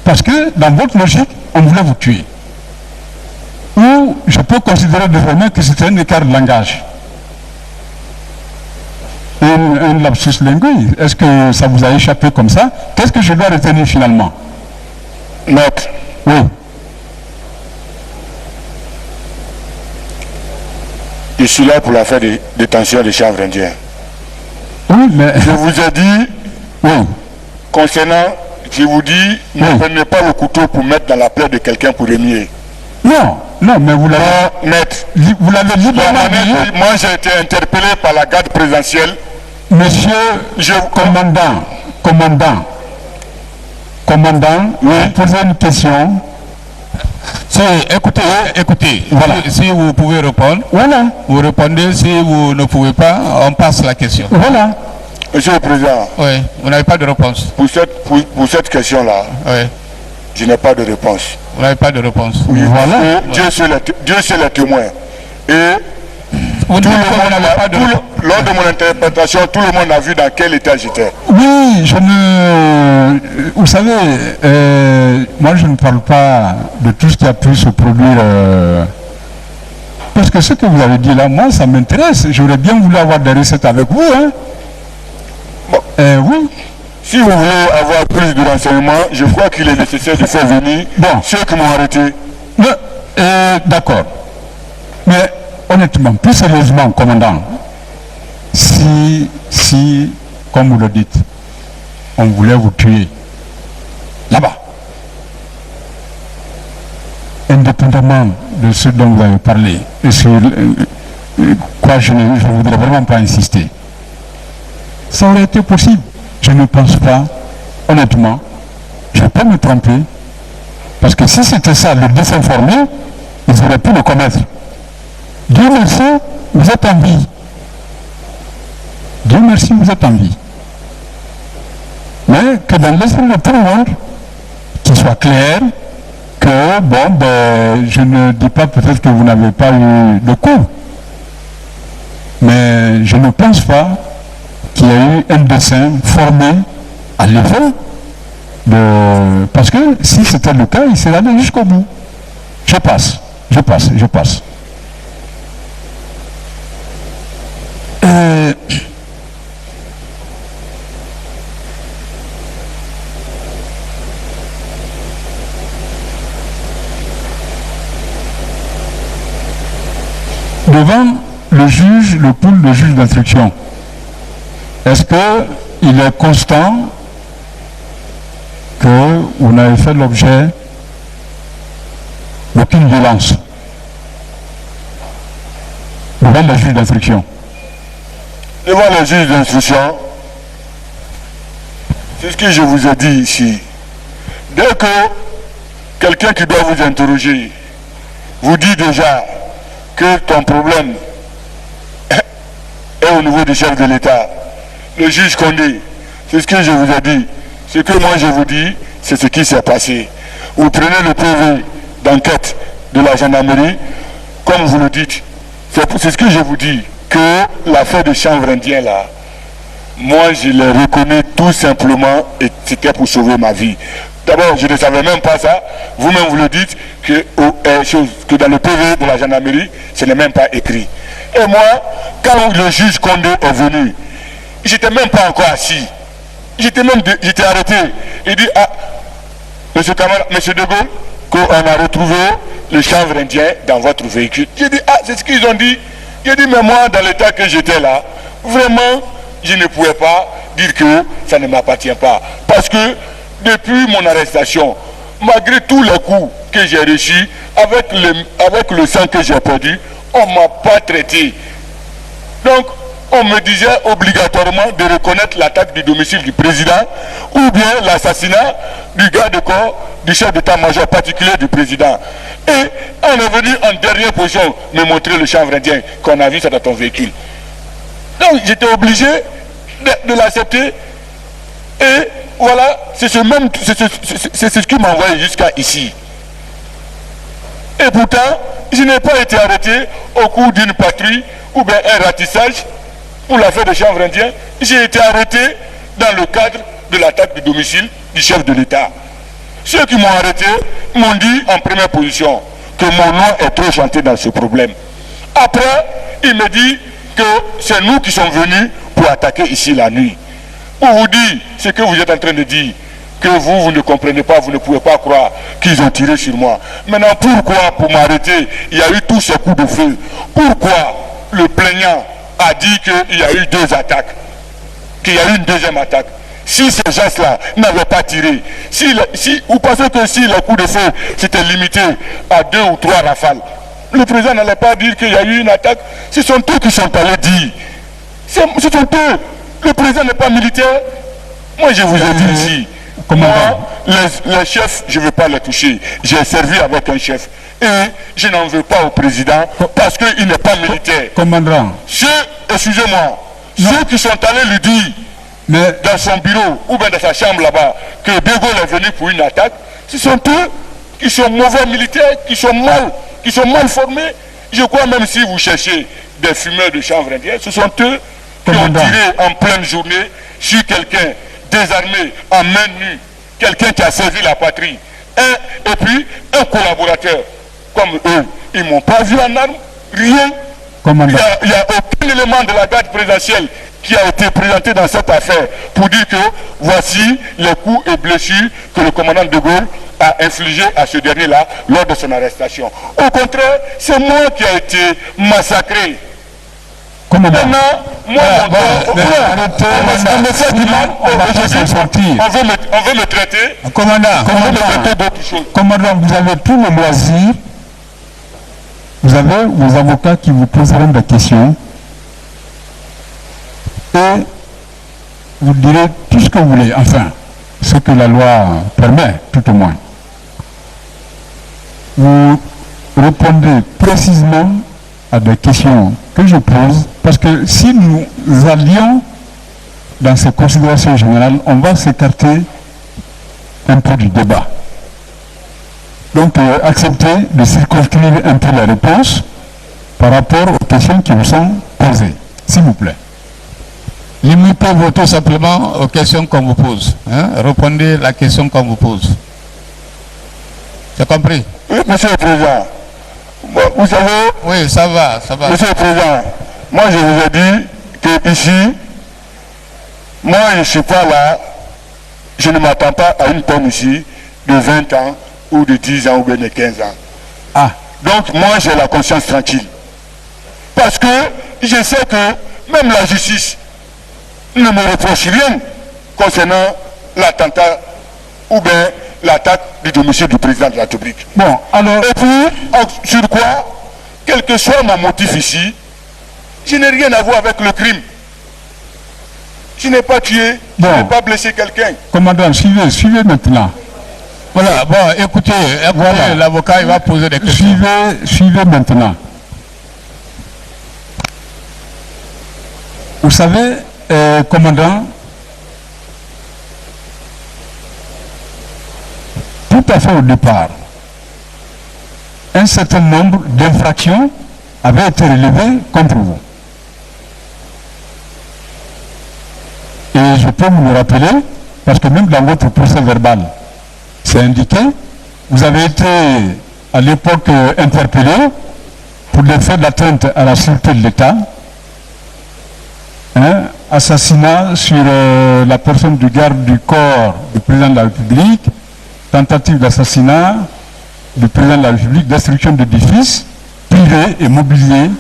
parce que dans votre logique, on voulait vous tuer? Ou je peux considérer désormais que c'est un écart de langage, un lapsus linguique. Est-ce que ça vous a échappé comme ça? Qu'est-ce que je dois retenir finalement? Maître. Oui. Je suis là pour l'affaire de détention des chanvres indiens. Oui, mais... Je vous ai dit, oui. Concernant, je vous dis, ne prenez pas le couteau pour mettre dans la plaie de quelqu'un pour remuer. Non, non, mais vous l'avez... Maître, vous l'avez librement dit. moi j'ai été interpellé par la garde présidentielle. Monsieur, commandant, oui, posez une question. Écoutez, voilà. Si vous pouvez répondre, voilà. Vous répondez, si vous ne pouvez pas, on passe la question. Voilà. Monsieur le Président, Oui, vous n'avez pas de réponse. Pour cette question-là, Oui, je n'ai pas de réponse. vous n'avez pas de réponse. Oui, voilà. Dieu seul est témoin. Et Vous n'avez pas de réponse. lors de mon interprétation, tout le monde a vu dans quel état j'étais. Oui, vous savez, moi je ne parle pas de tout ce qui a pu se produire. Parce que ce que vous avez dit là, moi ça m'intéresse. J'aurais bien voulu avoir des recettes avec vous. Hein. Bon. Oui. Si vous voulez avoir plus de renseignements, je crois qu'il est nécessaire de faire venir ceux qui m'ont arrêté. D'accord. Mais honnêtement, plus sérieusement, commandant, si, comme vous le dites, on voulait vous tuer là-bas, indépendamment de ce dont vous avez parlé, et sur quoi je ne voudrais vraiment pas insister, ça aurait été possible. Je ne pense pas, honnêtement, je peux me tromper, parce que si c'était ça, le désinformé, ils auraient pu le commettre. Dieu merci, vous êtes en vie. Dieu merci, vous êtes en vie. Mais que dans l'esprit de tout le monde, qu'il soit clair que, bon, ben, je ne dis pas peut-être que vous n'avez pas eu de coup, mais je ne pense pas qu'il y a eu un dessin formé à l'effet de... Parce que si c'était le cas, il serait allé jusqu'au bout. Je passe. Devant le juge, le pool de juge d'instruction, est-ce qu'il est constant que vous n'avez fait l'objet d'aucune violence devant le juge d'instruction? Devant le juge d'instruction, c'est ce que je vous ai dit ici. Dès que quelqu'un qui doit vous interroger vous dit déjà que ton problème est au niveau du chef de l'État, le juge Condé, c'est ce que je vous ai dit. Ce que moi je vous dis, c'est ce qui s'est passé. Vous prenez le PV d'enquête de la gendarmerie, comme vous le dites. C'est ce que je vous dis, que l'affaire de chanvre indien là, moi je le reconnais tout simplement et c'était pour sauver ma vie. D'abord, je ne savais même pas ça. Vous-même, vous le dites que dans le PV de la gendarmerie, ce n'est même pas écrit. Et moi, quand le juge Condé est venu, j'étais même pas encore assis. J'étais arrêté. Il dit, ah, monsieur De Gaulle, qu'on a retrouvé le chanvre indien dans votre véhicule. J'ai dit, ah, c'est ce qu'ils ont dit. J'ai dit, mais moi, dans l'état que j'étais là, vraiment, je ne pouvais pas dire que ça ne m'appartient pas. Parce que, depuis mon arrestation, malgré tous les coups que j'ai reçus, avec le sang que j'ai perdu, on ne m'a pas traité. Donc, on me disait obligatoirement de reconnaître l'attaque du domicile du président ou bien l'assassinat du garde de corps du chef d'état-major particulier du président. Et on est venu en dernière position me montrer le chanvre indien qu'on a vu ça dans ton véhicule. Donc, j'étais obligé de l'accepter. Et voilà, c'est ce qui m'a envoyé jusqu'à ici. Et pourtant, je n'ai pas été arrêté au cours d'une patrouille ou bien un ratissage pour l'affaire de chanvre indien. J'ai été arrêté dans le cadre de l'attaque du domicile du chef de l'État. Ceux qui m'ont arrêté m'ont dit en première position que mon nom est trop chanté dans ce problème. Après, il me dit que c'est nous qui sommes venus pour attaquer ici la nuit. Pour vous dire ce que vous êtes en train de dire, que vous ne comprenez pas, vous ne pouvez pas croire qu'ils ont tiré sur moi. Maintenant, pourquoi pour m'arrêter, il y a eu tous ces coups de feu? Pourquoi le plaignant a dit qu'il y a eu 2 attaques, qu'il y a eu une deuxième attaque? Si ces gens-là n'avaient pas tiré, vous pensez que si le coup de feu s'était limité à 2 ou 3 rafales, le président n'allait pas dire qu'il y a eu une attaque? Ce sont eux qui sont allés dire. Ce sont eux. Le président n'est pas militaire. Moi, je vous ai dit ici. Moi, les chefs, je ne veux pas les toucher. J'ai servi avec un chef. Et je n'en veux pas au président parce qu'il n'est pas militaire. Commandant. Excusez-moi, ceux qui sont allés lui dire dans son bureau ou bien dans sa chambre là-bas que De Gaulle est venu pour une attaque, ce sont eux qui sont mauvais militaires, qui sont mal formés. Je crois même si vous cherchez des fumeurs de chanvre indien, ce sont eux qui ont tiré en pleine journée sur quelqu'un désarmé, en main nue, quelqu'un qui a servi la patrie, et puis un collaborateur comme eux. Ils ne m'ont pas vu en armes, rien. Il n'y a aucun élément de la garde présidentielle qui a été présenté dans cette affaire pour dire que voici les coups et blessures que le commandant De Gaulle a infligés à ce dernier-là lors de son arrestation. Au contraire, c'est moi qui ai été massacré. Commandant. Maintenant, moi, on veut me traiter. Commandant, vous avez tout le loisir. Vous avez vos avocats qui vous poseront des questions. Et vous direz tout ce que vous voulez, enfin, ce que la loi permet, tout au moins. Vous répondez précisément à des questions que je pose, parce que si nous allions dans ces considérations générales, on va s'écarter un peu du débat. Donc, acceptez de circonscrire un peu la réponse par rapport aux questions qui vous sont posées, s'il vous plaît. Limitez-vous tout simplement aux questions qu'on vous pose. Hein? Répondez la question qu'on vous pose. C'est compris? Oui, Monsieur le Président. Vous savez... Oui, ça va, ça va. Monsieur le Président, moi je vous ai dit que ici, moi je ne suis pas là, je ne m'attends pas à une peine ici de 20 ans ou de 10 ans ou bien de 15 ans. Ah. Donc moi j'ai la conscience tranquille. Parce que je sais que même la justice ne me reproche rien concernant l'attentat ou bien l'attaque du domicile du président de la République. Bon, alors... Et puis, sur quoi, quel que soit mon motif ici, je n'ai rien à voir avec le crime. Je n'ai pas tué, bon. Je n'ai pas blessé quelqu'un. Commandant, suivez maintenant. Voilà, bon, écoutez voilà. L'avocat, il va poser des questions. Suivez maintenant. Vous savez, commandant, tout à fait au départ, un certain nombre d'infractions avaient été relevées contre vous. Et je peux vous le rappeler, parce que même dans votre procès verbal, c'est indiqué, vous avez été à l'époque interpellé pour des faits d'atteinte à la sûreté de l'État, assassinat sur la personne du garde du corps du président de la République, tentative d'assassinat du président de la République, destruction d'édifices privés et mobiliers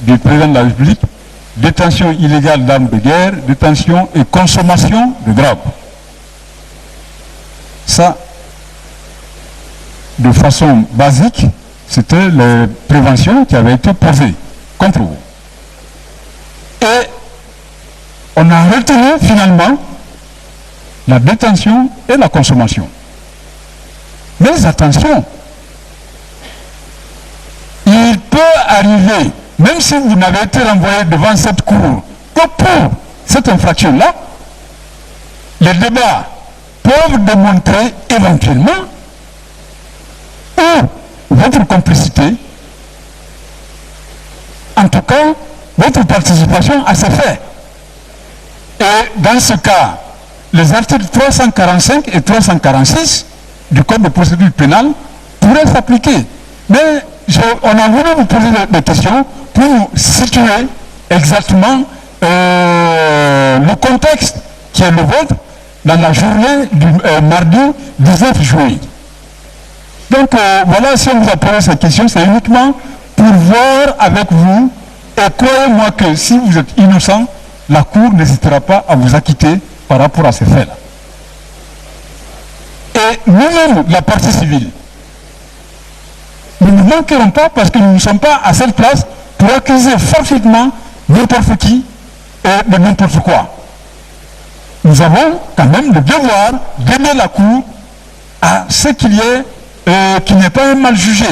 du président de la République, détention illégale d'armes de guerre, détention et consommation de drogue. Ça, de façon basique, c'était les préventions qui avaient été posées contre vous. Et on a retenu finalement la détention et la consommation. Mais attention, il peut arriver, même si vous n'avez été renvoyé devant cette cour que pour cette infraction-là, les débats peuvent démontrer éventuellement votre complicité, en tout cas votre participation à ces faits. Et dans ce cas, les articles 345 et 346 du Code de procédure pénale pourraient s'appliquer. Mais on a voulu vous poser des questions pour situer exactement le contexte qui est le vôtre dans la journée du mardi 19 juillet. Donc voilà, si on vous a posé cette question, c'est uniquement pour voir avec vous, et croyez-moi que si vous êtes innocent, la Cour n'hésitera pas à vous acquitter par rapport à ces faits-là. Et nous-mêmes, la partie civile, nous ne manquerons pas parce que nous ne sommes pas à cette place pour accuser fortuitement n'importe qui et de n'importe quoi. Nous avons quand même le devoir d'aider la Cour à ce qu'il y ait qui n'est pas mal jugé.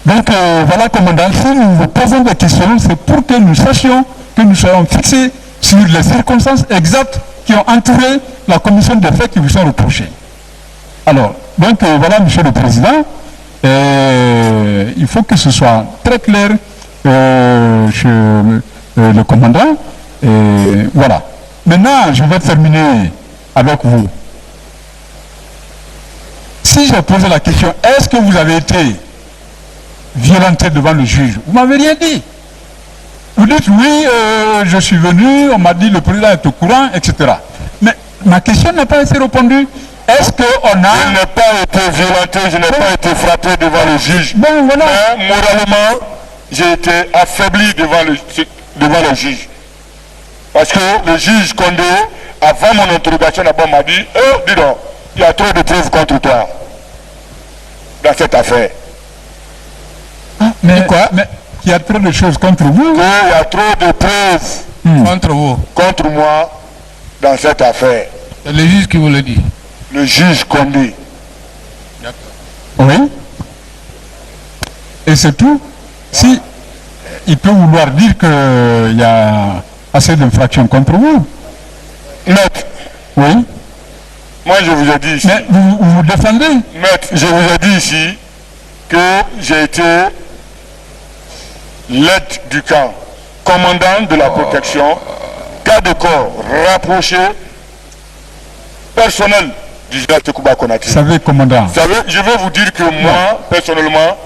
Donc voilà, commandant, si nous vous posons des questions, c'est pour que nous sachions, que nous soyons fixés sur les circonstances exactes qui ont entouré la commission des faits qui vous sont reprochés. Alors, donc voilà, Monsieur le Président, il faut que ce soit très clair chez le commandant. Voilà. Maintenant, je vais terminer avec vous. Si j'ai posé la question, est-ce que vous avez été violenté devant le juge? Vous m'avez rien dit. Vous dites, oui, je suis venu, on m'a dit le président est au courant, etc. Mais ma question n'a pas été répondue. Est-ce qu'on a... Je n'ai pas été violenté, je n'ai pas été frappé devant le juge. Bon, voilà. Mais moralement, j'ai été affaibli devant le juge. Parce que le juge Condé, avant mon interrogation, d'abord m'a dit, dis donc, il y a trop de preuves contre toi dans cette affaire. Mais quoi? Mais il y a trop de choses contre vous? Il y a trop de preuves contre vous, contre moi dans cette affaire. C'est le juge qui vous le dit. Le juge Condé. Oui. Et c'est tout. Si il peut vouloir dire qu'il y a assez d'infractions contre vous. Maître, Oui. moi je vous ai dit ici, Mais vous défendez. maître, je vous ai dit ici que j'ai été l'aide du camp, commandant de la protection, garde de corps rapproché, personnel du général Tekouba Konaté. Vous savez, commandant, Vous savez, je vais vous dire que moi, personnellement,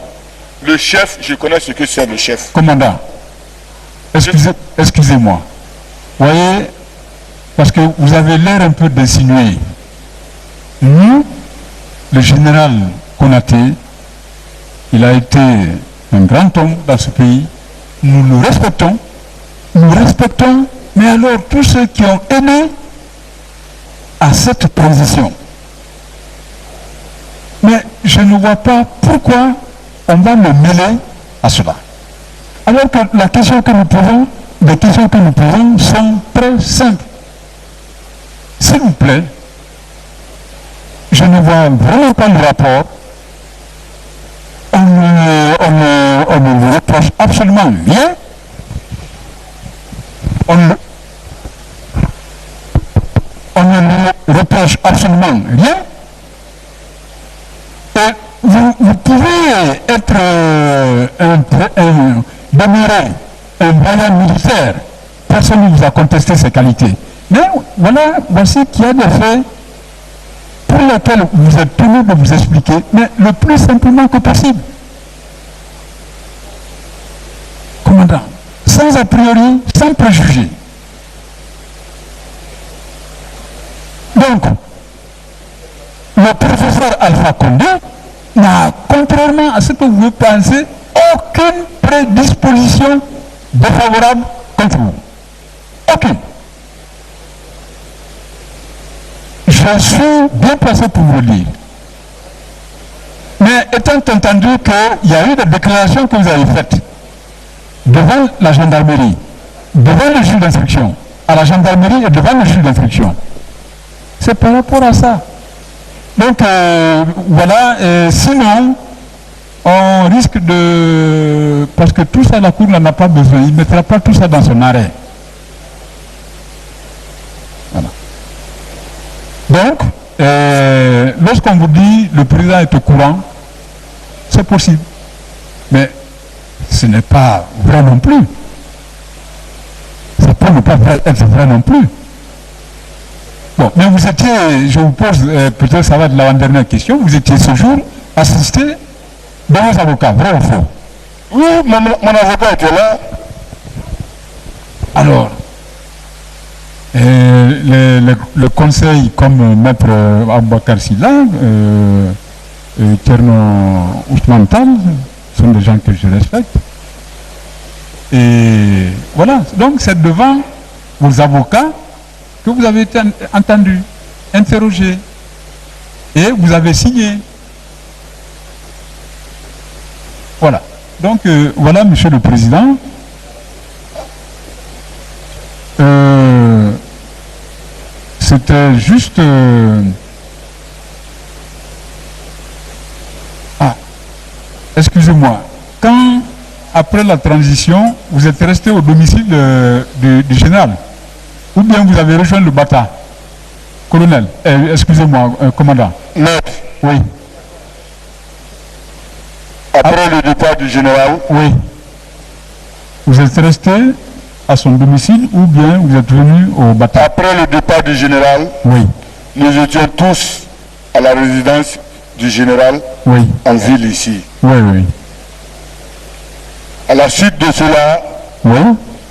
le chef, je connais ce que c'est le chef. commandant, excusez-moi. Voyez, parce que vous avez l'air un peu d'insinuer. Nous, le général Konaté, il a été un grand homme dans ce pays. Nous le respectons. Nous respectons, mais alors tous ceux qui ont aidé à cette transition. Mais je ne vois pas pourquoi on va me mêler à cela. Alors que la question que nous posons, les questions que nous posons sont très simples. S'il vous plaît, je ne vois vraiment pas le rapport. On ne vous reproche absolument rien. On ne nous reproche absolument rien. Et vous pouvez être demeuré un vaillant militaire. Personne ne vous a contesté ses qualités. Mais voilà, voici qu'il y a des faits pour lesquels vous êtes tenu de vous expliquer, mais le plus simplement que possible. Commandant, sans a priori, sans préjugés. Donc, le professeur Alpha Condé n'a, contrairement à ce que vous pensez, aucune prédisposition défavorable contre vous. Aucune. Je suis bien placé pour vous le dire. Mais étant entendu qu'il y a eu des déclarations que vous avez faites devant la gendarmerie, devant le juge d'instruction, à la gendarmerie et devant le juge d'instruction, c'est par rapport à ça. Donc voilà, sinon, on risque de... Parce que tout ça, la Cour n'en a pas besoin. Il ne mettra pas tout ça dans son arrêt. Voilà. Donc, lorsqu'on vous dit le président est au courant, c'est possible. Mais ce n'est pas vrai non plus. Ça peut ne pas être vrai non plus. Bon, mais vous étiez, je vous pose, peut-être ça va être l'avant-dernière question, vous étiez ce jour assisté de vos avocats, vrai ou faux? Oui, mon avocat était là. Alors, le conseil comme maître Aboubakar Silla, Tierno Ousmane Tal, sont des gens que je respecte. Et voilà, donc c'est devant vos avocats que vous avez été entendu, interrogé, et vous avez signé. Voilà. Donc, voilà, Monsieur le Président. C'était juste... excusez-moi. Quand, après la transition, vous êtes resté au domicile du général, ou bien vous avez rejoint le Bata, colonel, excusez-moi, commandant. Maître. Oui. Après le départ du général. Oui. Vous êtes resté à son domicile ou bien vous êtes venu au Bata? Après le départ du général. Oui. Nous étions tous à la résidence du général. Oui. En ville ici. Oui, oui. À la suite de cela, oui.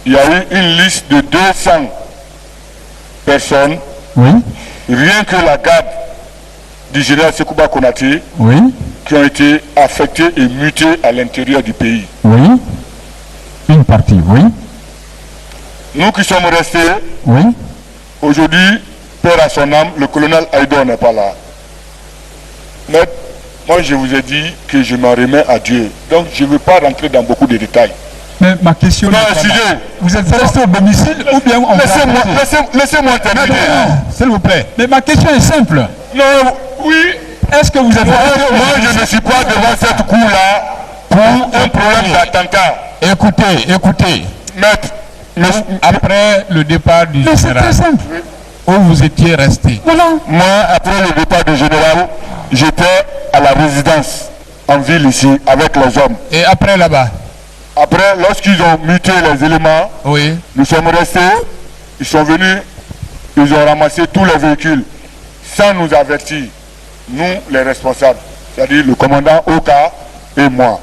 Il y a eu une liste de 200 personnes. Oui. Rien que la garde du général Sekouba Konaté. Oui. Qui ont été affectés et mutés à l'intérieur du pays. Oui. Une partie, oui. Nous qui sommes restés, oui. Aujourd'hui, père à son âme, le colonel Haïdor n'est pas là. Mais moi je vous ai dit que je m'en remets à Dieu. Donc je ne veux pas rentrer dans beaucoup de détails. Mais ma question est... Vous êtes resté au domicile ou bien on Laissez-moi terminer. S'il vous plaît. Mais ma question est simple. Non, oui. Est-ce que vous êtes... Moi, je ne suis pas devant cette cour-là pour un problème d'attentat. Écoutez. Maître, Après le départ du Mais c'est général, très simple. où vous étiez resté? Voilà. Moi, après le départ du général, j'étais à la résidence en ville ici avec les hommes. Et après là-bas? Après, lorsqu'ils ont muté les éléments, Oui. nous sommes restés, ils sont venus, ils ont ramassé tous les véhicules sans nous avertir, nous les responsables, c'est-à-dire le commandant Oka et moi.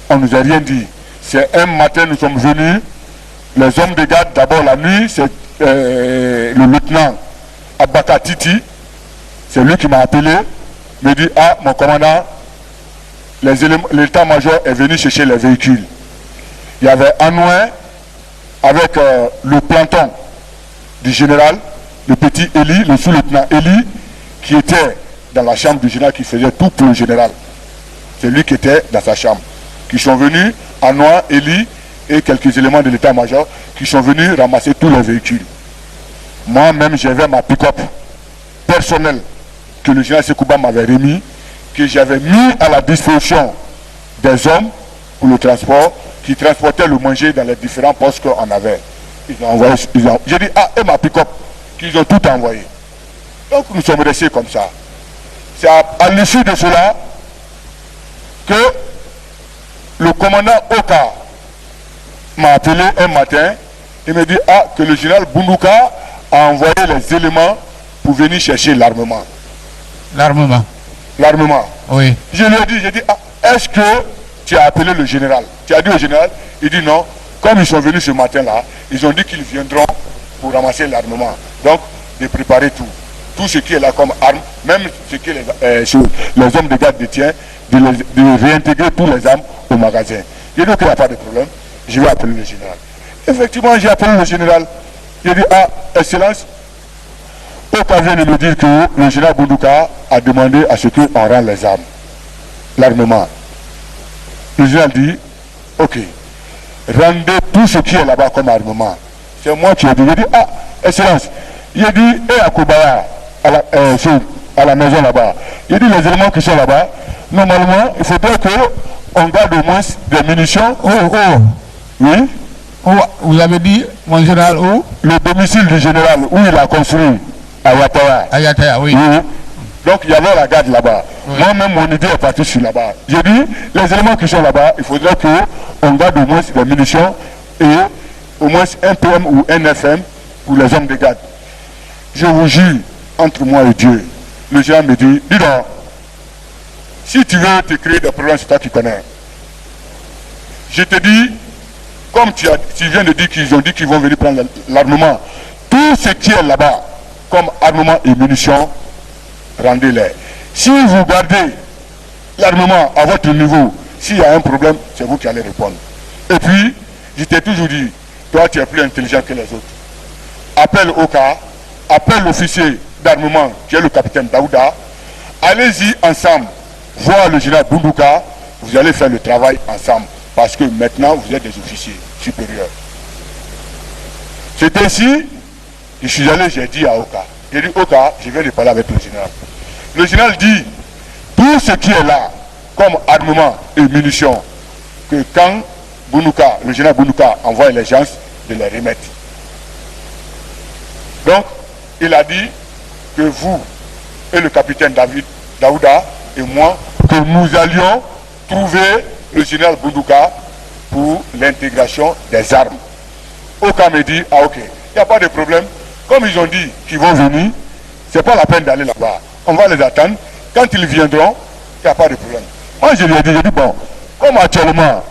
On ne nous a rien dit. C'est un matin, nous sommes venus, les hommes de garde, d'abord la nuit, c'est le lieutenant Abaka Titi, c'est lui qui m'a appelé, me dit, ah, mon commandant, l'état-major est venu chercher les véhicules. Il y avait Anouin avec le planton du général, le petit Eli, le sous-lieutenant Eli, qui était dans la chambre du général, qui faisait tout pour le général. C'est lui qui était dans sa chambre. Qui sont venus, Anouin, Eli et quelques éléments de l'état-major, qui sont venus ramasser tous les véhicules. Moi-même, j'avais ma pick-up personnelle que le général Sekouba m'avait remis, que j'avais mis à la disposition des hommes pour le transport, qui transportaient le manger dans les différents postes qu'on avait. Ils ont envoyé, j'ai dit, ah, et ma pick-up, qu'ils ont tout envoyé. Donc nous sommes restés comme ça. C'est à l'issue de cela que le commandant Oka m'a appelé un matin et me dit, ah, que le général Bunduka a envoyé les éléments pour venir chercher l'armement. L'armement? L'armement. Oui. Je lui ai dit, j'ai dit, ah, est-ce que tu as appelé le général? Tu as dit au général? Il dit non. Comme ils sont venus ce matin-là, ils ont dit qu'ils viendront pour ramasser l'armement. Donc, de préparer tout. Tout ce qui est là comme arme, même ce que les hommes de garde détiennent, de réintégrer tous les armes au magasin. J'ai dit qu'il n'y a pas de problème, je vais appeler le général. Effectivement, j'ai appelé le général. J'ai dit, ah, Excellence, Oka vient de me dire que le général Bunduka a demandé à ce qu'on rende les armes, l'armement. Le général dit, ok, rendez tout ce qui est là-bas comme armement. C'est moi qui ai dit, ah, Excellence, il a dit, à Kobaya, à la maison là-bas, il dit les éléments qui sont là-bas, normalement, il faudrait qu'on garde au moins des munitions. Oui. Vous avez dit, mon général, où? Le domicile du général, où il a construit, à Yataya. À Yataya, oui. Oui. Donc il y avait la garde là-bas. Oui. Moi-même, mon idée est partie sur là-bas. J'ai dit, les éléments qui sont là-bas, il faudrait qu'on garde au moins des munitions et au moins un PM ou un FM pour les hommes de garde. Je vous jure, entre moi et Dieu, le général me dit, dis donc, si tu veux te créer des problèmes, c'est toi qui connais. Je te dis, comme tu viens de dire qu'ils ont dit qu'ils vont venir prendre l'armement, tout ce qui est là-bas, comme armement et munitions, rendez-les. Si vous gardez l'armement à votre niveau, s'il y a un problème, c'est vous qui allez répondre. Et puis, je t'ai toujours dit, toi tu es plus intelligent que les autres. Appelle Oka, appelle l'officier d'armement qui est le capitaine Daouda, allez-y ensemble, voir le général Bunduka, vous allez faire le travail ensemble, parce que maintenant vous êtes des officiers supérieurs. C'est ainsi, je suis allé, j'ai dit à Oka, j'ai dit Oka, je viens de parler avec le général. Le général dit, tout ce qui est là, comme armement et munitions, que quand Bunduka, le général Bunduka envoie les gens de les remettre. Donc, il a dit que vous et le capitaine Daouda et moi, que nous allions trouver le général Bunduka pour l'intégration des armes. Oka me dit, ah ok, il n'y a pas de problème. Comme ils ont dit qu'ils vont venir, c'est pas la peine d'aller là-bas. On va les attendre. Quand ils viendront, il n'y a pas de problème. Moi je lui ai dit, bon, comme actuellement,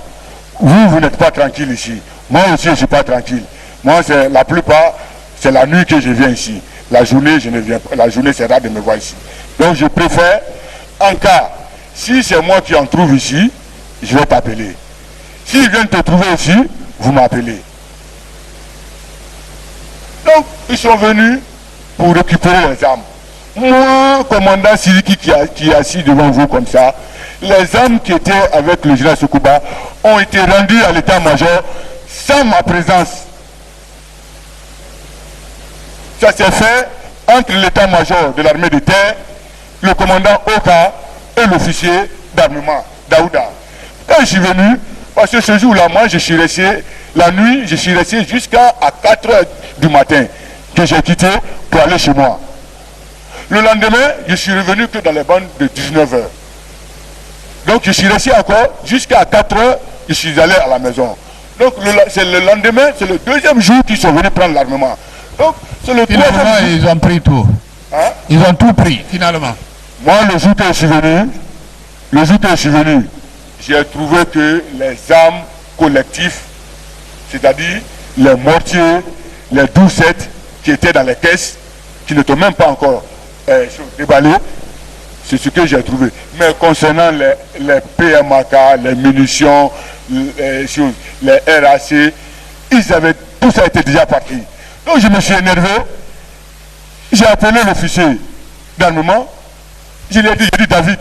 vous n'êtes pas tranquille ici. Moi aussi je ne suis pas tranquille. Moi c'est la plupart, c'est la nuit que je viens ici. La journée, je ne viens pas. La journée, c'est rare de me voir ici. Donc je préfère, en cas, si c'est moi qui en trouve ici, je vais t'appeler. S'ils viennent te trouver ici, vous m'appelez. Donc, ils sont venus pour récupérer les armes. Moi, commandant Siliki qui est assis devant vous comme ça, les armes qui étaient avec le général Sekouba ont été rendues à l'état-major sans ma présence. Ça s'est fait entre l'état-major de l'armée de terre, le commandant Oka et l'officier d'armement, Daouda. Quand je suis venu, parce que ce jour-là, moi je suis resté La nuit, je suis resté jusqu'à 4 h du matin que j'ai quitté pour aller chez moi. Le lendemain, je suis revenu que dans les bandes de 19 h. Donc je suis resté encore jusqu'à 4 h, je suis allé à la maison. Donc c'est le lendemain, c'est le deuxième jour qu'ils sont venus prendre l'armement. Donc c'est le Finalement, troisième jour. ils ont pris tout. Hein? Ils ont tout pris, finalement. Moi, le jour que je suis venu, j'ai trouvé que les armes collectives, c'est-à-dire les mortiers, les 12-7 qui étaient dans les caisses, qui n'étaient même pas encore déballés, c'est ce que j'ai trouvé. Mais concernant les PMAK, les munitions, les RAC, tout ça était déjà parti. Donc je me suis énervé, j'ai appelé l'officier d'armement, je lui ai dit David,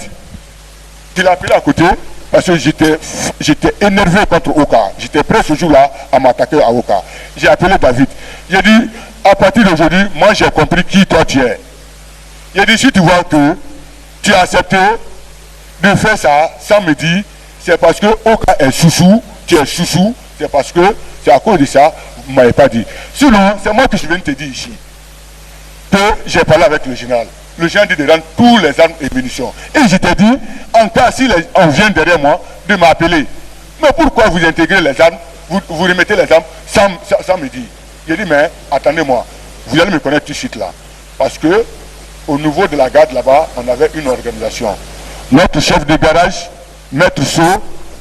je l'ai appelé à côté, parce que j'étais énervé contre Oka. J'étais prêt ce jour-là à m'attaquer à Oka. J'ai appelé David. J'ai dit, à partir d'aujourd'hui, moi j'ai compris qui toi tu es. J'ai dit, si tu vois que tu as accepté de faire ça sans me dire, c'est parce que Oka est chouchou, tu es chouchou, c'est parce que c'est à cause de ça, vous ne m'avez pas dit. Sinon, c'est moi que je viens de te dire ici, que j'ai parlé avec le général. Le général dit de rendre tous les armes et munitions. Et je t'ai dit, en cas si on vient derrière moi, de m'appeler. Mais pourquoi vous intégrez les armes, vous remettez les armes sans me dire? J'ai dit, mais attendez-moi, vous allez me connaître tout de suite là. Parce que au niveau de la garde là-bas, on avait une organisation. Notre chef de garage, Maître So,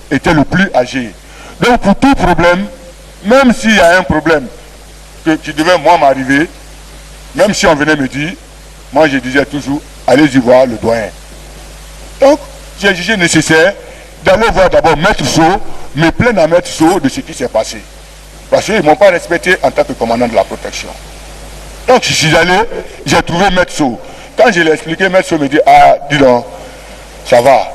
était le plus âgé. Donc pour tout problème, même s'il y a un problème qui devait moi m'arriver, même si on venait me dire, moi je disais toujours, allez-y voir le doyen. Donc j'ai jugé nécessaire d'aller voir d'abord Maître So, me plaindre à Maître So de ce qui s'est passé. Parce qu'ils ne m'ont pas respecté en tant que commandant de la protection. Donc je suis allé, j'ai trouvé Maître So. Quand je l'ai expliqué, Maître So me dit, ah dis donc, ça va,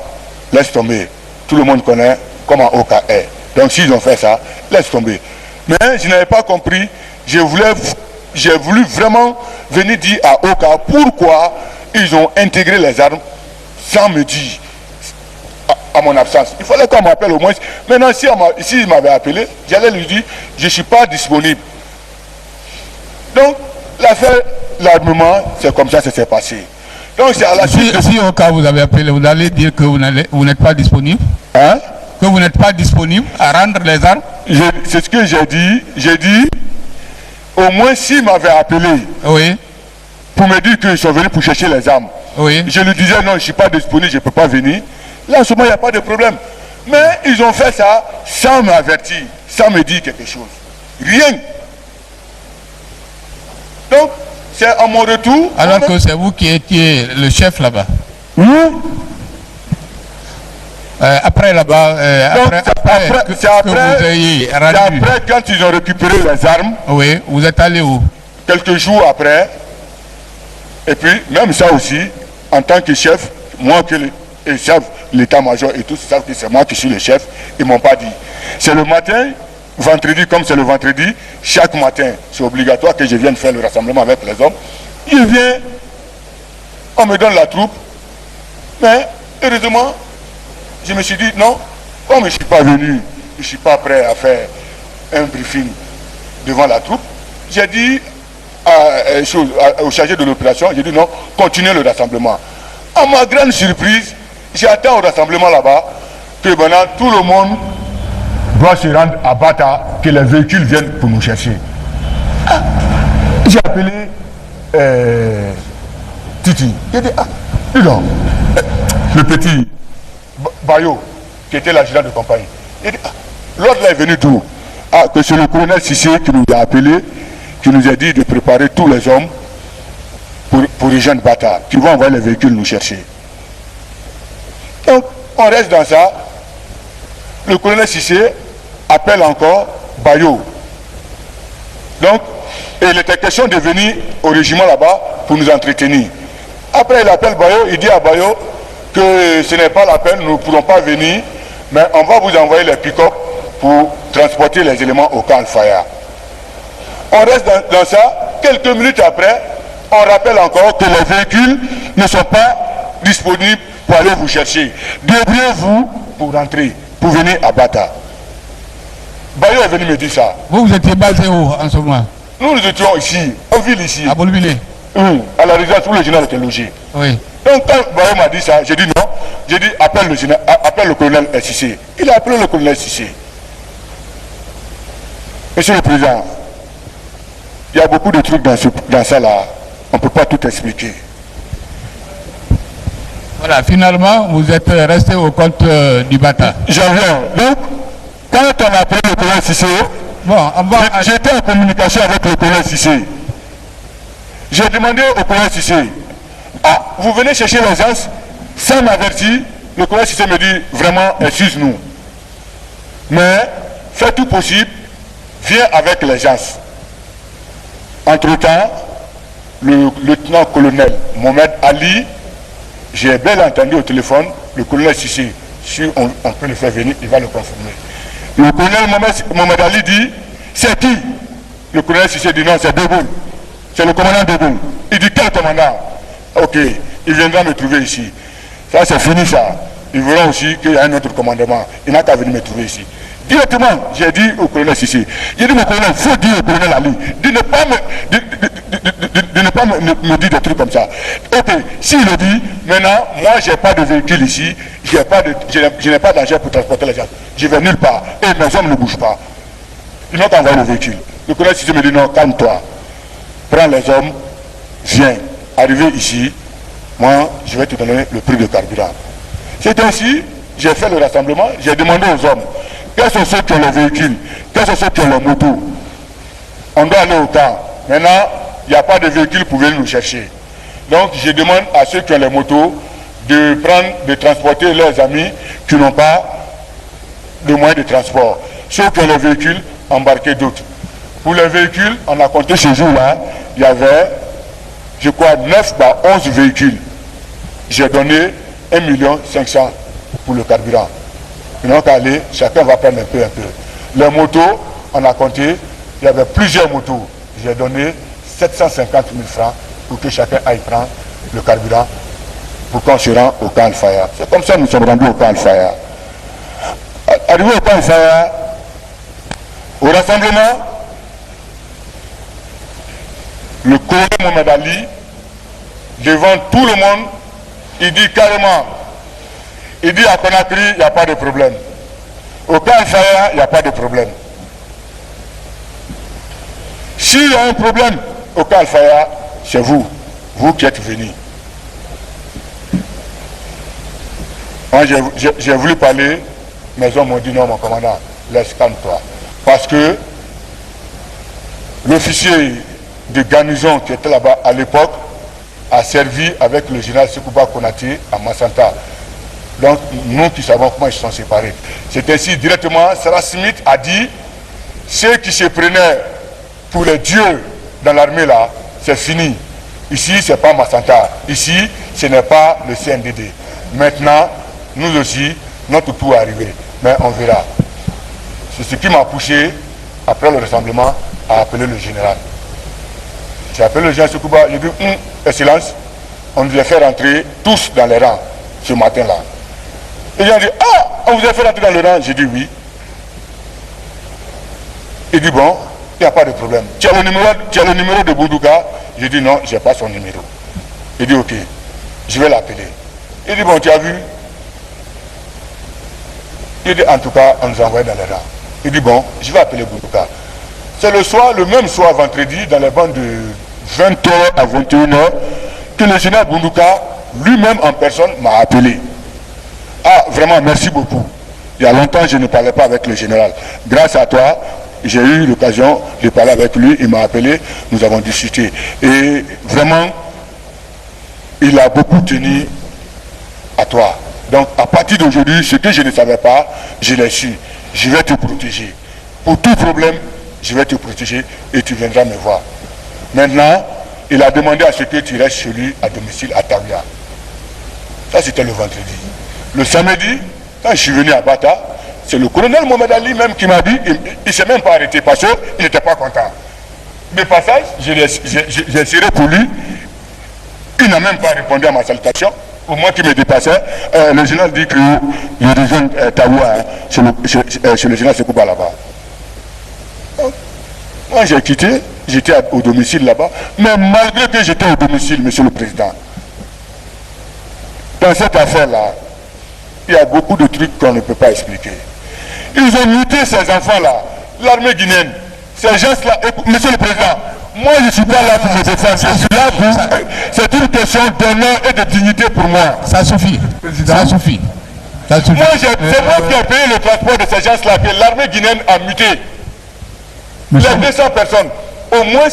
laisse tomber. Tout le monde connaît comment Oka est. Donc s'ils ont fait ça, laisse tomber. Mais je n'avais pas compris, j'ai voulu vraiment venir dire à Oka pourquoi ils ont intégré les armes sans me dire à mon absence. Il fallait qu'on m'appelle au moins. Maintenant, s'il m'avait appelé, j'allais lui dire, je ne suis pas disponible. Donc, l'affaire, l'armement, c'est comme ça que ça s'est passé. Donc, c'est à la suite. Si au cas où vous avez appelé, vous allez dire que vous n'êtes pas disponible? Hein? Que vous n'êtes pas disponible à rendre les armes? C'est ce que j'ai dit. J'ai dit, au moins s'il m'avait appelé, oui, pour me dire qu'ils sont venus pour chercher les armes, oui, je lui disais non, je ne suis pas disponible, je ne peux pas venir. Là, en ce moment, il n'y a pas de problème. Mais ils ont fait ça sans m'avertir, sans me dire quelque chose. Rien. Donc, c'est à mon retour. Alors que c'est vous qui étiez le chef là-bas. Oui. Après là-bas, c'est après quand ils ont récupéré les armes. Oui, vous êtes allé où? Quelques jours après. Et puis, même ça aussi, en tant que chef, moi que les chefs, l'état-major et tous savent que c'est moi qui suis le chef, ils ne m'ont pas dit. C'est le matin, vendredi, comme c'est le vendredi, chaque matin, c'est obligatoire que je vienne faire le rassemblement avec les hommes. Je viens, on me donne la troupe, mais heureusement, je me suis dit non, comme je ne suis pas venu, je ne suis pas prêt à faire un briefing devant la troupe, j'ai dit au chargé de l'opération, j'ai dit non, continuez le rassemblement. À ma grande surprise, j'attends au rassemblement là-bas que maintenant tout le monde doit se rendre à Bata, que les véhicules viennent pour nous chercher. Ah, j'ai appelé Titi. J'ai dit, ah, dis donc, le petit Bayo, qui était l'adjudant de compagnie. Il dit, ah, l'autre là est venu d'où? Ah, que c'est le colonel Sissé qui nous a appelé, qui nous a dit de préparer tous les hommes pour rejoindre Bata, qui vont envoyer les véhicules nous chercher. Donc, on reste dans ça. Le colonel Sissé appelle encore Bayo. Donc, il était question de venir au régiment là-bas pour nous entretenir. Après, il appelle Bayo, il dit à Bayo que ce n'est pas la peine, nous ne pourrons pas venir, mais on va vous envoyer les pick-up pour transporter les éléments au camp Al-Faya. On reste dans ça. Quelques minutes après, on rappelle encore que les véhicules ne sont pas disponibles pour aller vous chercher. Débrouillez-vous pour rentrer, pour venir à Bata. Bayo est venu me dire ça. Vous étiez basé où en ce moment? Nous étions ici, en ville ici. À Bolivie. Oui, à la résidence où le général était logé. Oui. Donc quand Bayo m'a dit ça, j'ai dit non. J'ai dit appelle le colonel Sissé. Il a appelé le colonel Sissé. Monsieur le Président, il y a beaucoup de trucs dans ça là. On ne peut pas tout expliquer. Voilà, finalement, vous êtes resté au compte du Bata. J'en viens. Donc, quand on a appelé le colonel Sissé, bon, j'étais en communication avec le colonel Sissé. J'ai demandé au colonel Sissé, ah, vous venez chercher les gens sans m'avertir. Le colonel Sissé me dit, vraiment, excuse-nous. Mais, fais tout possible, viens avec les gens. Entre-temps, le lieutenant-colonel Mohamed Ali, j'ai bien entendu au téléphone, le colonel Sissé, si on peut le faire venir, il va le confirmer. Le colonel Mohamed Ali dit, c'est qui? Le colonel Sissé dit non, c'est De Gaulle. C'est le commandant De Gaulle. Il dit quel commandant? Ok, il viendra me trouver ici. Ça c'est fini ça. Ils verront aussi qu'il y a un autre commandement. Il n'a qu'à venir me trouver ici. Directement, j'ai dit au colonel Sissé, j'ai dit mon colonel, il faut dire au colonel Ali, de ne pas me dire des trucs comme ça. Ok, s'il le dit, maintenant, moi j'ai pas de véhicule ici, je n'ai pas d'argent pour transporter les gens. Je vais nulle part. Et mes hommes ne bougent pas. Ils n'ont qu'à envoyer le véhicule. Le colonel Sissé me dit non, calme-toi. Prends les hommes, viens. Arrivé ici, moi je vais te donner le prix de carburant. C'est ainsi, j'ai fait le rassemblement, j'ai demandé aux hommes, quels sont ceux qui ont les véhicules, quels sont ceux qui ont les motos. On doit aller au camp. Maintenant, il n'y a pas de véhicule pour venir nous chercher. Donc je demande à ceux qui ont les motos de transporter leurs amis qui n'ont pas de moyens de transport. Ceux qui ont les véhicules, embarquer d'autres. Pour les véhicules, on a compté ce jour-là, il y avait, je crois, 9 à 11 véhicules. J'ai donné 1 500 000 pour le carburant. Ils n'ont qu'à aller, chacun va prendre un peu. Les motos, on a compté, il y avait plusieurs motos. J'ai donné 750 000 francs pour que chacun aille prendre le carburant pour qu'on se rende au camp Al-Faya. C'est comme ça que nous sommes rendus au camp Al-Faya. Arrivé au camp Al-Faya, au rassemblement, le colonel Mohamed Ali, devant tout le monde, il dit carrément, il dit à Conakry, il n'y a pas de problème. Au camp Al-Faya, il n'y a pas de problème. S'il y a un problème au camp Al-Faya, c'est vous qui êtes venus. Moi, j'ai voulu parler, mes hommes m'ont dit non, mon commandant, laisse calme-toi. Parce que l'officier de garnison qui était là-bas à l'époque a servi avec le général Sekouba Konaté à Massanta. Donc, nous qui savons comment ils se sont séparés. C'est ainsi, directement, Sarah Smith a dit, ceux qui se prenaient pour les dieux dans l'armée là, c'est fini. Ici, ce n'est pas Massanta. Ici, ce n'est pas le CNDD. Maintenant, nous aussi, notre tour est arrivé. Mais on verra. C'est ce qui m'a poussé, après le rassemblement, à appeler le général. J'ai appelé le général Sekouba, j'ai dit, Excellence, on nous a fait rentrer tous dans les rangs ce matin-là. Et ils ont dit, ah, on vous a fait rentrer dans le rang? J'ai dit oui. Il dit, bon, il n'y a pas de problème. Tu as le numéro de Boudouka? J'ai dit non, je n'ai pas son numéro. Il dit ok, je vais l'appeler. Il dit bon, tu as vu? Il dit en tout cas, on nous a envoyé dans les rangs. Il dit bon, je vais appeler Boudouka. C'est le même soir, vendredi, dans les bandes de 20h à 21h, que le général Boudouka, lui-même en personne, m'a appelé. Ah, vraiment, merci beaucoup. Il y a longtemps, je ne parlais pas avec le général. Grâce à toi, j'ai eu l'occasion de parler avec lui, il m'a appelé, nous avons discuté. Et vraiment, il a beaucoup tenu à toi. Donc, à partir d'aujourd'hui, ce que je ne savais pas, je l'ai su. Je vais te protéger. Pour tout problème, je vais te protéger et tu viendras me voir. Maintenant, il a demandé à ce que tu restes chez lui à domicile à Tawia. Ça, c'était le vendredi. Le samedi, quand je suis venu à Bata, c'est le colonel Mohamed Ali même qui m'a dit, il ne s'est même pas arrêté parce qu'il n'était pas content. De passage, j'ai serré pour lui, il n'a même pas répondu à ma salutation. Au moins qui me dépassait, le général dit que le dirigeant Taoua, chez le général Sekouba là-bas. Quand j'ai quitté, j'étais au domicile là-bas. Mais malgré que j'étais au domicile, Monsieur le Président, dans cette affaire-là, il y a beaucoup de trucs qu'on ne peut pas expliquer. Ils ont muté ces enfants-là, l'armée guinéenne, ces gens-là. Monsieur le Président, moi je ne suis pas là pour me défendre, je suis là pour... C'est une question d'honneur et de dignité pour moi. Ça suffit, ça suffit. Ça suffit. Moi, c'est moi qui ai payé le transport de ces gens-là que l'armée guinéenne a muté. Les 200 personnes, au moins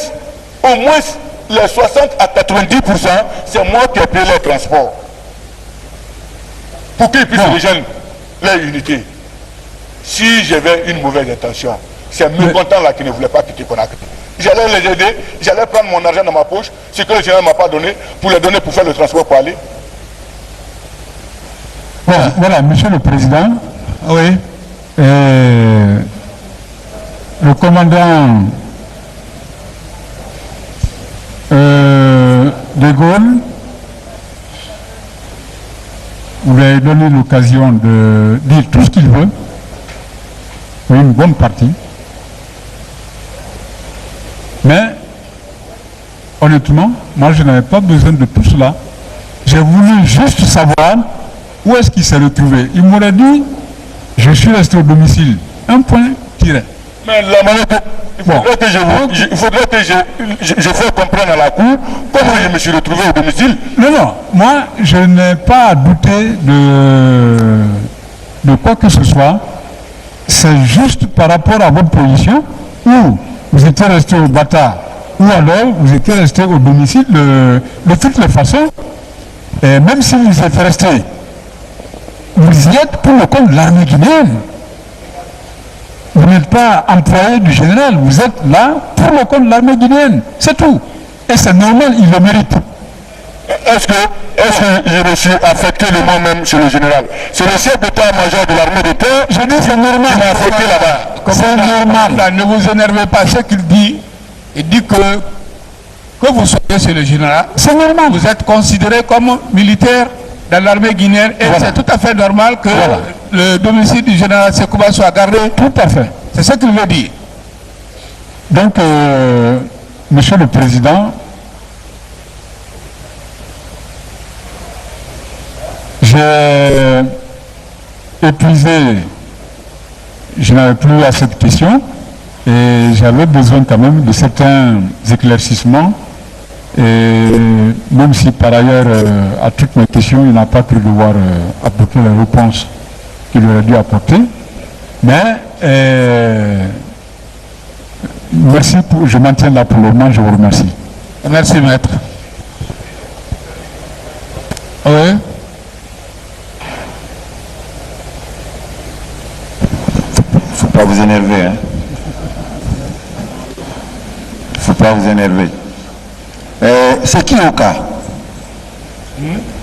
les 60 à 90%, c'est moi qui ai payé le transport. Pour qu'ils puissent rejoindre leur unité. Si j'avais une mauvaise intention, c'est mécontent là qui ne voulait pas quitter Conakry. J'allais les aider, j'allais prendre mon argent dans ma poche, ce que le général ne m'a pas donné, pour les donner pour faire le transport pour aller. Voilà, Monsieur le Président. Oui. Le commandant de Gaulle vous lui avez donné l'occasion de dire tout ce qu'il veut, une bonne partie. Mais, honnêtement, moi je n'avais pas besoin de tout cela. J'ai voulu juste savoir où est-ce qu'il s'est retrouvé. Il m'aurait dit, je suis resté au domicile. Un point, tiré. Mais la manière il faudrait que je fasse comprendre à la cour comment je me suis retrouvé au domicile. Non, moi je n'ai pas douté de quoi que ce soit. C'est juste par rapport à votre position où vous étiez resté au Bata ou alors vous étiez resté au domicile de toutes les façons. Et même si vous êtes resté, vous y êtes pour le compte de l'armée guinéenne. Vous n'êtes pas employé du général, vous êtes là pour le compte de l'armée guinéenne. C'est tout. Et c'est normal, il le mérite. Est-ce que je me suis affecté le nom même chez le général? C'est le chef d'état-major de l'armée de terre. Je dis c'est normal. Qui m'a affecté là-bas. C'est normal. Là, ne vous énervez pas. Ce qu'il dit, il dit que vous soyez chez le général. C'est normal. Vous êtes considéré comme militaire dans l'armée guinéenne et c'est tout à fait normal que le domicile du général Sekouba soit gardé. Tout à fait. C'est ce qu'il veut dire. Donc, Monsieur le Président, j'ai épuisé, je n'avais plus à cette question et j'avais besoin quand même de certains éclaircissements. Et même si par ailleurs à toutes mes questions il n'a pas pu devoir apporter les réponses qu'il aurait dû apporter, mais merci, je maintiens là pour le moment, je vous remercie. Merci maître. Oui. Faut pas vous énerver, hein. Faut pas vous énerver. C'est qui Oka?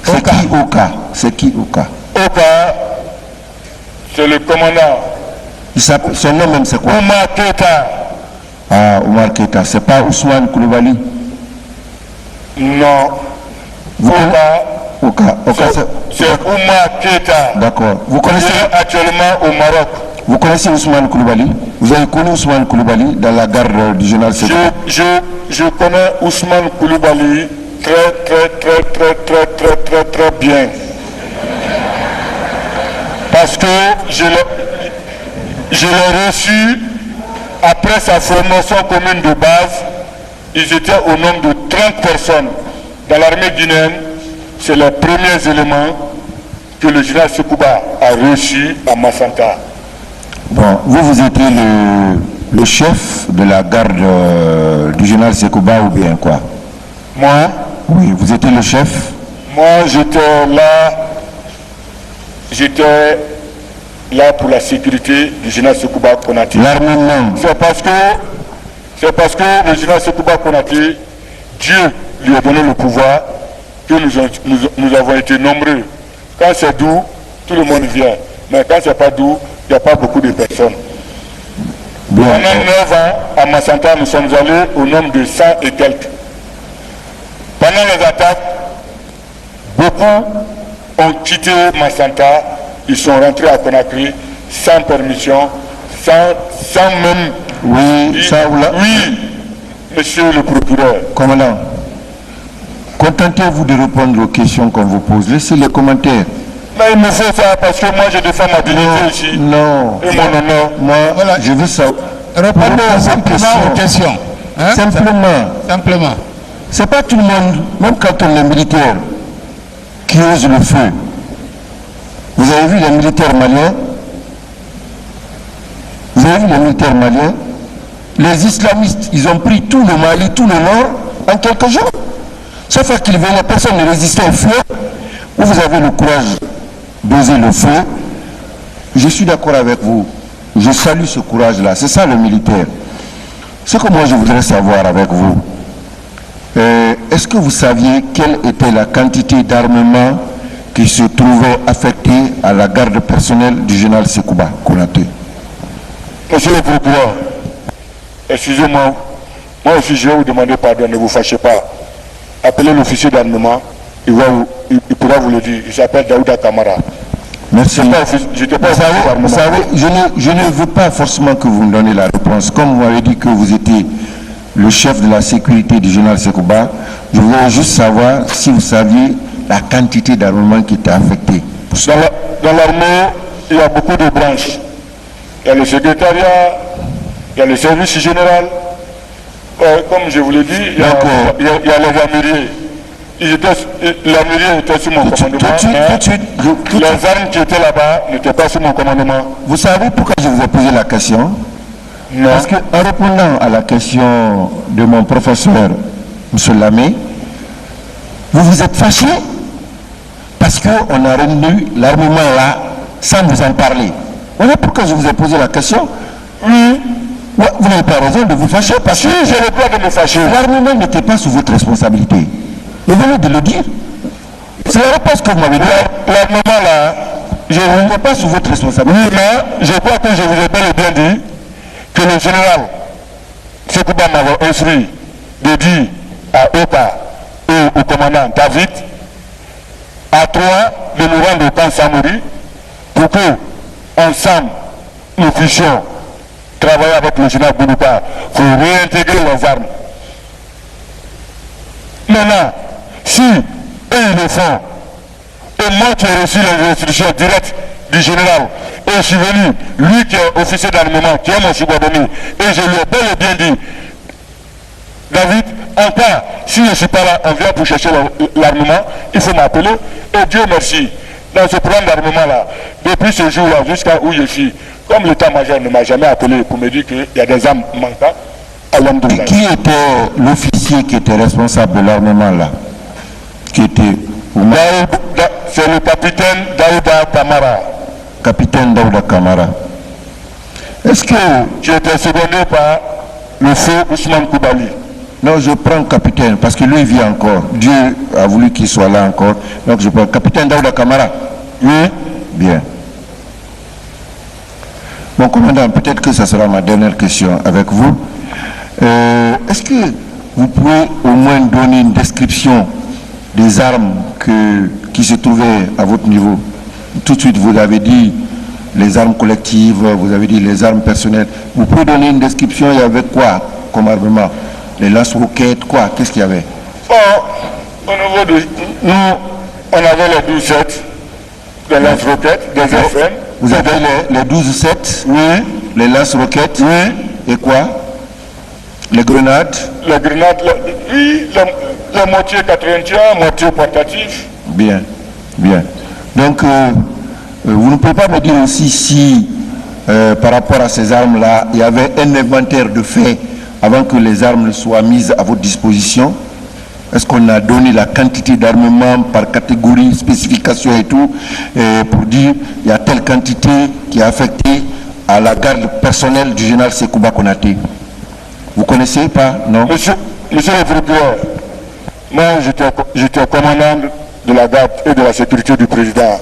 C'est qui Oka? C'est qui Oka? Oka, c'est le commandant. Son nom même c'est quoi? Oumar Keita. Ah, Oumar Keita. C'est pas Ousmane Koulibaly? Non. Oka c'est Oumar Keita. D'accord. Vous connaissez actuellement au Maroc. Vous connaissez Ousmane Koulibaly? Vous avez connu Ousmane Koulibaly dans la garde du général Sekouba? Je connais Ousmane Koulibaly très bien. Parce que je l'ai reçu après sa formation commune de base. Ils étaient au nombre de 30 personnes. Dans l'armée guinéenne, c'est les premiers éléments que le général Sekouba a reçus à Massanta. Bon, vous étiez le chef de la garde du général Sekouba ou bien quoi? Moi? Oui, vous étiez le chef? Moi, j'étais là pour la sécurité du général Sekouba Konaté. L'armée même. C'est parce que le général Sekouba Konaté, Dieu lui a donné le pouvoir que nous avons été nombreux. Quand c'est doux, tout le monde vient. Mais quand c'est pas doux, il n'y a pas beaucoup de personnes. Bien. Pendant 9 ans, à Massanta, nous sommes allés au nombre de 100 et quelques. Pendant les attaques, beaucoup ont quitté Massanta, ils sont rentrés à Conakry sans permission, sans même Oui, ça ou là. Oui, monsieur le procureur. Commandant, contentez-vous de répondre aux questions qu'on vous pose. Laissez les commentaires. Mais il me faut ça parce que moi je défends ma dignité ici. Non. Et mon honneur. Moi, voilà, je veux savoir. Répondez simplement aux questions. Hein? Simplement. C'est pas tout le monde, même quand on est militaire, qui ose le feu. Vous avez vu les militaires maliens? Vous avez vu les militaires maliens? Les islamistes, ils ont pris tout le Mali, tout le Nord, en quelques jours. Sauf qu'il venaient, personne ne résistait au feu. Vous avez le courage d'oser le feu. Je suis d'accord avec vous. Je salue ce courage-là. C'est ça le militaire. Ce que moi je voudrais savoir avec vous, est-ce que vous saviez quelle était la quantité d'armement qui se trouvait affectée à la garde personnelle du général Sekouba Konaté? Monsieur le procureur, excusez-moi, moi aussi je vais vous demander pardon, ne vous fâchez pas. Appelez l'officier d'armement, il pourra vous le dire. Il s'appelle Daouda Kamara. Merci. Vous savez, je ne veux pas forcément que vous me donnez la réponse. Comme vous m'avez dit que vous étiez le chef de la sécurité du général Sekouba, je voulais juste savoir si vous saviez la quantité d'armement qui était affectée. Dans l'armée, il y a beaucoup de branches. Il y a le secrétariat, il y a le service général. Comme je vous l'ai dit, il y a les armuriers. L'armurier était sous mon commandement. Les armes qui étaient là-bas n'étaient pas sous mon commandement. Vous savez pourquoi je vous ai posé la question? Non. Parce qu'en répondant à la question de mon professeur, M. Lamé, vous vous êtes fâché parce qu'on a rendu l'armement là sans vous en parler. Voilà pourquoi je vous ai posé la question. Oui. Vous n'avez pas raison de vous fâcher parce que je n'ai pas de me fâcher. L'armement n'était pas sous votre responsabilité. Vous venez de le dire. C'est la réponse que vous m'avez dit. L'armement là, je ne n'étais pas sous votre responsabilité. Oui, mais je crois que je vous ai bel et bien dit que le général Sekouba m'avait instruit de dire à Oka et au commandant David, à trois, de nous rendre au camp Samori pour que, ensemble, nous puissions travailler avec le général Bounouka pour réintégrer les armes. Maintenant, si eux ils le font, et moi qui ai reçu les instructions directes du général, et je suis venu, lui qui est officier d'armement, qui est mon subordonné, et je lui ai bel et bien dit, David, encore, si je ne suis pas là, on vient pour chercher l'armement, il faut m'appeler, et Dieu merci, dans ce programme d'armement-là, depuis ce jour-là jusqu'à où je suis, comme l'état-major ne m'a jamais appelé pour me dire qu'il y a des armes manquantes, qui était l'officier qui était responsable de l'armement là? Qui était... C'est le capitaine Daouda Kamara. Capitaine Daouda Kamara. Est-ce que... J'ai été secondé par le feu Ousmane Koubali. Non, je prends capitaine, parce que lui il vit encore. Dieu a voulu qu'il soit là encore. Donc je prends capitaine Daouda Kamara. Oui. Bien. Mon commandant, peut-être que ça sera ma dernière question avec vous. Est-ce que vous pouvez au moins donner une description des armes qui se trouvaient à votre niveau? Tout de suite, vous avez dit les armes collectives, vous avez dit les armes personnelles. Vous pouvez donner une description, il y avait quoi comme armement? Les lance-roquettes, quoi? Qu'est-ce qu'il y avait? Au niveau de... Nous, on avait les 12-7, des lance-roquettes, des FM. Vous avez les 12-7? Oui. Les lance-roquettes? Oui. Et quoi? Les grenades? Les grenades, oui, les moitiés 81, moitié portatif. Bien, bien. Donc, vous ne pouvez pas me dire aussi si, par rapport à ces armes-là, il y avait un inventaire de faits avant que les armes ne soient mises à votre disposition? Est-ce qu'on a donné la quantité d'armement par catégorie, spécification et tout, pour dire il y a telle quantité qui est affectée à la garde personnelle du général Sekouba Konaté? Vous connaissez pas, non? Monsieur le procureur, moi j'étais commandant de la garde et de la sécurité du président.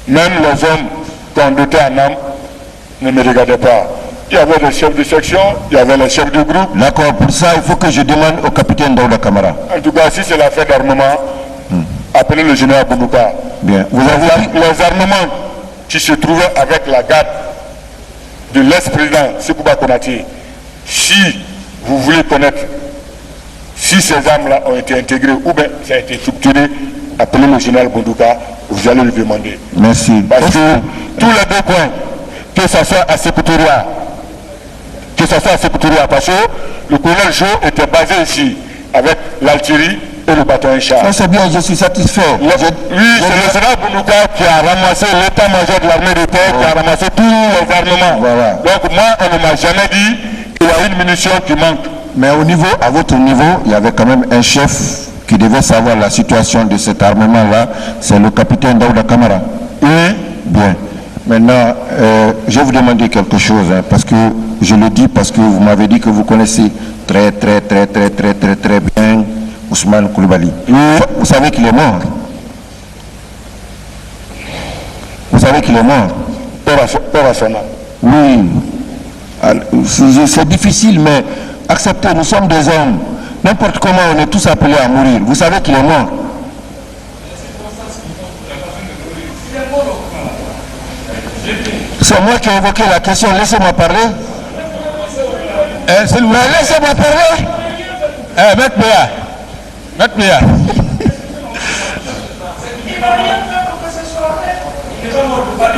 Même les hommes qu'on dotait en âme ne me regardaient pas. Il y avait les chefs de section, il y avait les chefs de groupe. D'accord, pour ça il faut que je demande au capitaine Daouda Kamara. En tout cas, si c'est l'affaire d'armement, appelez le général Bounouka. Bien. Vous avez les armements qui se trouvaient avec la garde de l'ex-président Sekouba Konaté Si vous voulez connaître si ces armes-là ont été intégrées ou bien ça a été structuré, appelez le général Bondouka, vous allez lui demander. Merci. Parce que tous les deux points, que ce soit à Sécoutoria, parce que le colonel Jo était basé ici avec l'Algérie et le bâton char. Ça c'est bien, je suis satisfait. Oui, c'est le général Bondouka qui a ramassé l'état-major de l'armée de terre, qui a ramassé tous les armements. Voilà. Donc moi, on ne m'a jamais dit qu'il y a une munition qui manque. Mais au niveau, à votre niveau, il y avait quand même un chef qui devait savoir la situation de cet armement-là, c'est le capitaine Daouda Kamara. Oui. Bien. Maintenant, je vais vous demander quelque chose, hein, parce que je le dis parce que vous m'avez dit que vous connaissez très bien Ousmane Coulibaly. Oui. Vous savez qu'il est mort. Vous savez qu'il est mort. Oui. C'est difficile, mais acceptez, nous sommes des hommes. N'importe comment, on est tous appelés à mourir. Vous savez qu'il est mort. C'est moi qui ai évoqué la question, laissez-moi parler. Laissez-moi parler. Maître Béa.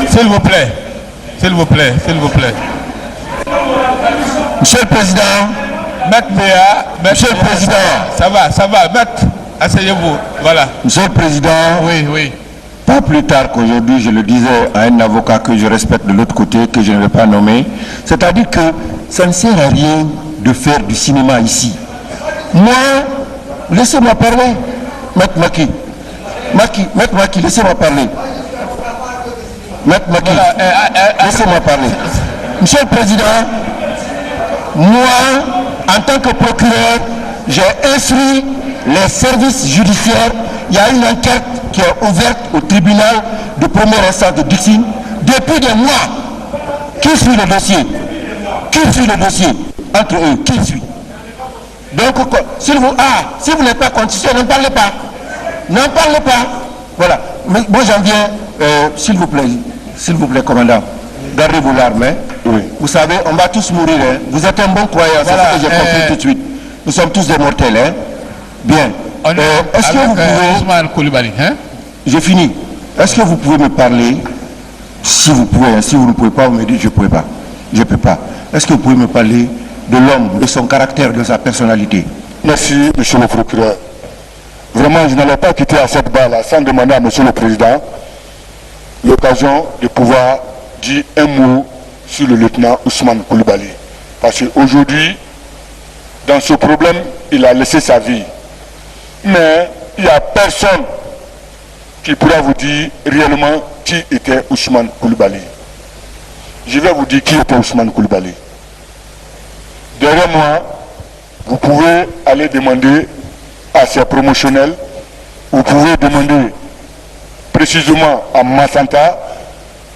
S'il vous plaît. Monsieur le Président. Maître Béa. Monsieur le Président. Ça va, maître. Asseyez-vous, voilà. Monsieur le Président. Oui. Pas plus tard qu'aujourd'hui, je le disais à un avocat que je respecte de l'autre côté, que je ne vais pas nommer. C'est-à-dire que ça ne sert à rien de faire du cinéma ici. Moi, laissez-moi parler. Maître Maki, laissez-moi parler. Maître Maki, laissez-moi parler. Monsieur le Président, moi, en tant que procureur, j'ai instruit les services judiciaires. Il y a une enquête qui est ouverte au tribunal de première instance de Dixine depuis des mois. Qui suit le dossier? Entre eux, qui suit? Donc, si vous n'êtes pas constitué, n'en parlez pas. Voilà. Mais moi j'en viens, s'il vous plaît, commandant, gardez vos larmes. Hein. Oui. Vous savez, on va tous mourir. Hein. Vous êtes un bon croyant, c'est ce que j'ai compris tout de suite. Nous sommes tous des mortels. Hein. Bien. Est-ce que vous pouvez... Ousmane Coulibaly, hein? J'ai fini. Est-ce que vous pouvez me parler, si vous pouvez, hein, si vous ne pouvez pas, vous me dites je ne peux pas. Je ne peux pas. Est-ce que vous pouvez me parler de l'homme, de son caractère, de sa personnalité? Merci, monsieur le procureur. Vraiment, je n'allais pas quitter à cette barre-là sans demander à monsieur le président l'occasion de pouvoir dire un mot sur le lieutenant Ousmane Coulibaly. Parce qu'aujourd'hui, dans ce problème, il a laissé sa vie. Mais il n'y a personne qui pourra vous dire réellement qui était Ousmane Coulibaly. Je vais vous dire qui était Ousmane Coulibaly. Derrière moi, vous pouvez aller demander à ses promotionnels, vous pouvez demander précisément à Massanta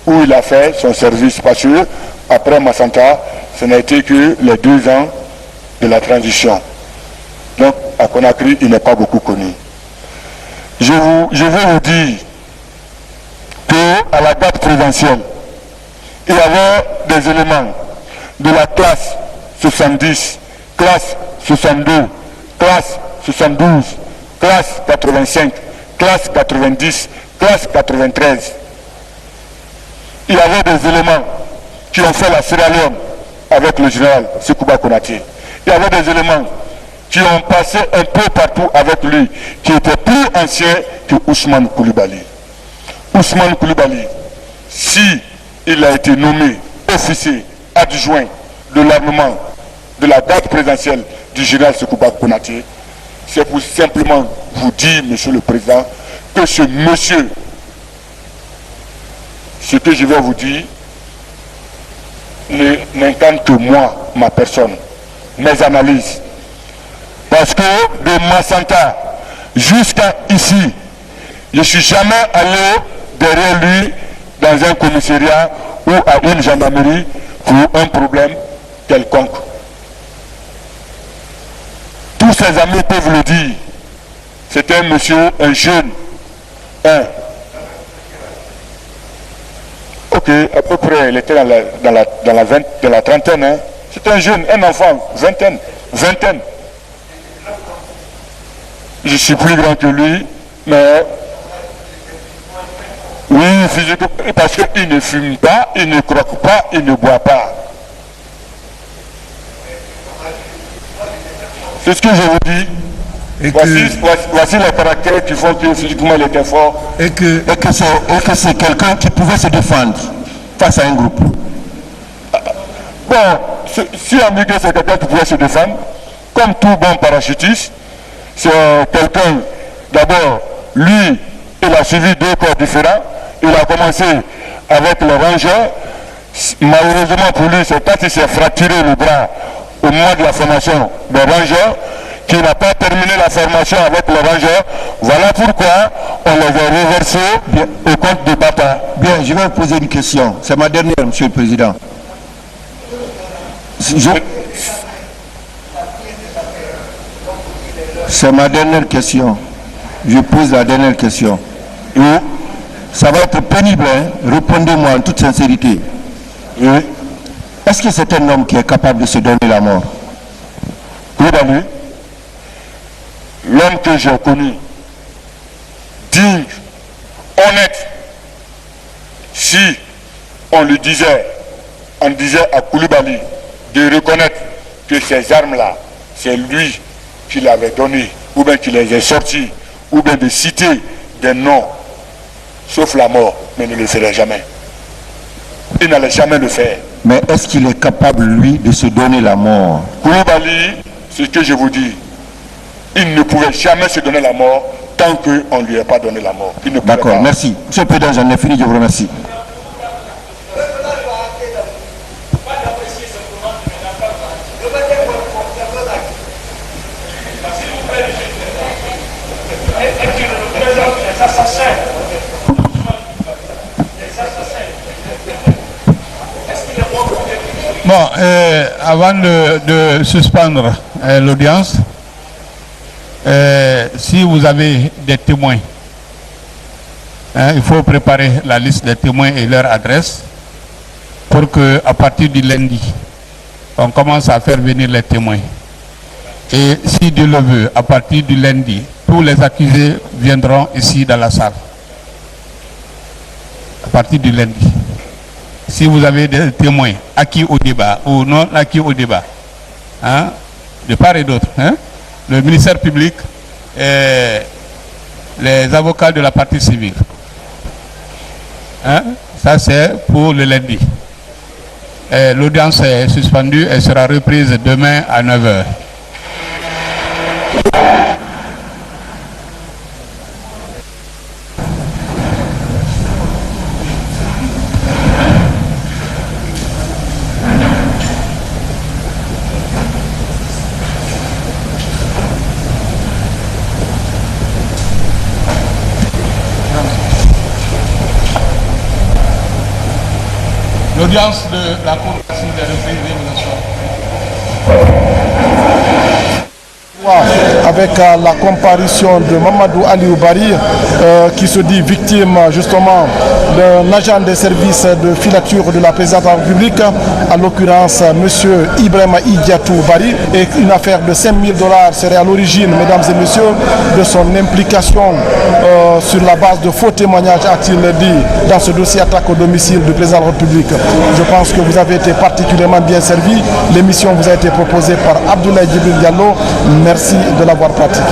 où il a fait son service, parce que après Massanta, ce n'a été que les 2 ans de la transition. Donc à Conakry, il n'est pas beaucoup connu. Je vais vous dire qu'à la date présidentielle, il y avait des éléments de la classe 70, classe 62, classe 72, classe 85, classe 90, classe 93. Il y avait des éléments qui ont fait la Sierra Leone avec le général Sekouba Konaté. Il y avait des éléments qui ont passé un peu partout avec lui, qui étaient plus anciens que Ousmane Coulibaly. Ousmane Coulibaly, si il a été nommé officier adjoint de l'armement de la garde présidentielle du général Sekouba Konaté, c'est pour simplement vous dire, monsieur le président, que ce monsieur, ce que je vais vous dire, n'incarne que moi, ma personne, mes analyses. Parce que de Massanta jusqu'à ici, je ne suis jamais allé derrière lui dans un commissariat ou à une gendarmerie pour un problème quelconque. Tous ses amis peuvent le dire. C'était un monsieur, un jeune, Ok, à peu près, il était dans la trentaine, hein. C'est un jeune, un enfant, vingtaine. Je suis plus grand que lui, mais oui, physiquement, parce qu'il ne fume pas, il ne croque pas, il ne boit pas. C'est ce que je vous dis. Et voici les caractères qui font que physiquement il était fort. Et que c'est quelqu'un qui pouvait se défendre face à un groupe. Bon, si on dit que c'est quelqu'un qui pouvait se défendre, comme tout bon parachutiste, c'est quelqu'un, d'abord, lui, il a suivi 2 corps différents. Il a commencé avec le rangeur. Malheureusement pour lui, c'est quand il s'est fracturé le bras au moment de la formation des rangeurs, qui n'a pas terminé la formation avec le rangeur. Voilà pourquoi on les a reversés au compte de papa. Bien, je vais vous poser une question. C'est ma dernière, Monsieur le Président. C'est ma dernière question. Je pose la dernière question. Et ça va être pénible, hein? Répondez-moi en toute sincérité. Est-ce que c'est un homme qui est capable de se donner la mort? Oui, Dani. L'homme que j'ai connu, digne, honnête, si on disait à Koulibaly de reconnaître que ces armes-là, c'est lui qui l'avait donné, ou bien qui les a sorties, ou bien de citer des noms, sauf la mort, mais ne le ferait jamais. Il n'allait jamais le faire. Mais est-ce qu'il est capable, lui, de se donner la mort? Koulibaly, c'est ce que je vous dis, il ne pouvait jamais se donner la mort tant qu'on ne lui a pas donné la mort. D'accord, merci. Monsieur le Président, j'en ai fini, je vous remercie. Bon, avant de suspendre l'audience, si vous avez des témoins, il faut préparer la liste des témoins et leur adresse pour que, à partir du lundi, on commence à faire venir les témoins. Et si Dieu le veut, à partir du lundi, tous les accusés viendront ici dans la salle. À partir du lundi. Si vous avez des témoins acquis au débat ou non acquis au débat, hein, de part et d'autre, hein, le ministère public et les avocats de la partie civile. Hein, ça c'est pour le lundi. L'audience est suspendue et sera reprise demain à 9h. L'audience de la Cour d'assises est reprise. Avec la comparution de Mamadou Aliou Bari, qui se dit victime justement d'un agent des services de filature de la présidence de la République, à l'occurrence M. Ibrahima Idiatou Bari, et une affaire de 5 000 $ serait à l'origine, mesdames et messieurs, de son implication sur la base de faux témoignages, a-t-il dit, dans ce dossier attaque au domicile du président de la République. Je pense que vous avez été particulièrement bien servi. L'émission vous a été proposée par Abdoulaye Djibril Diallo. Merci de l'avoir pratiqué.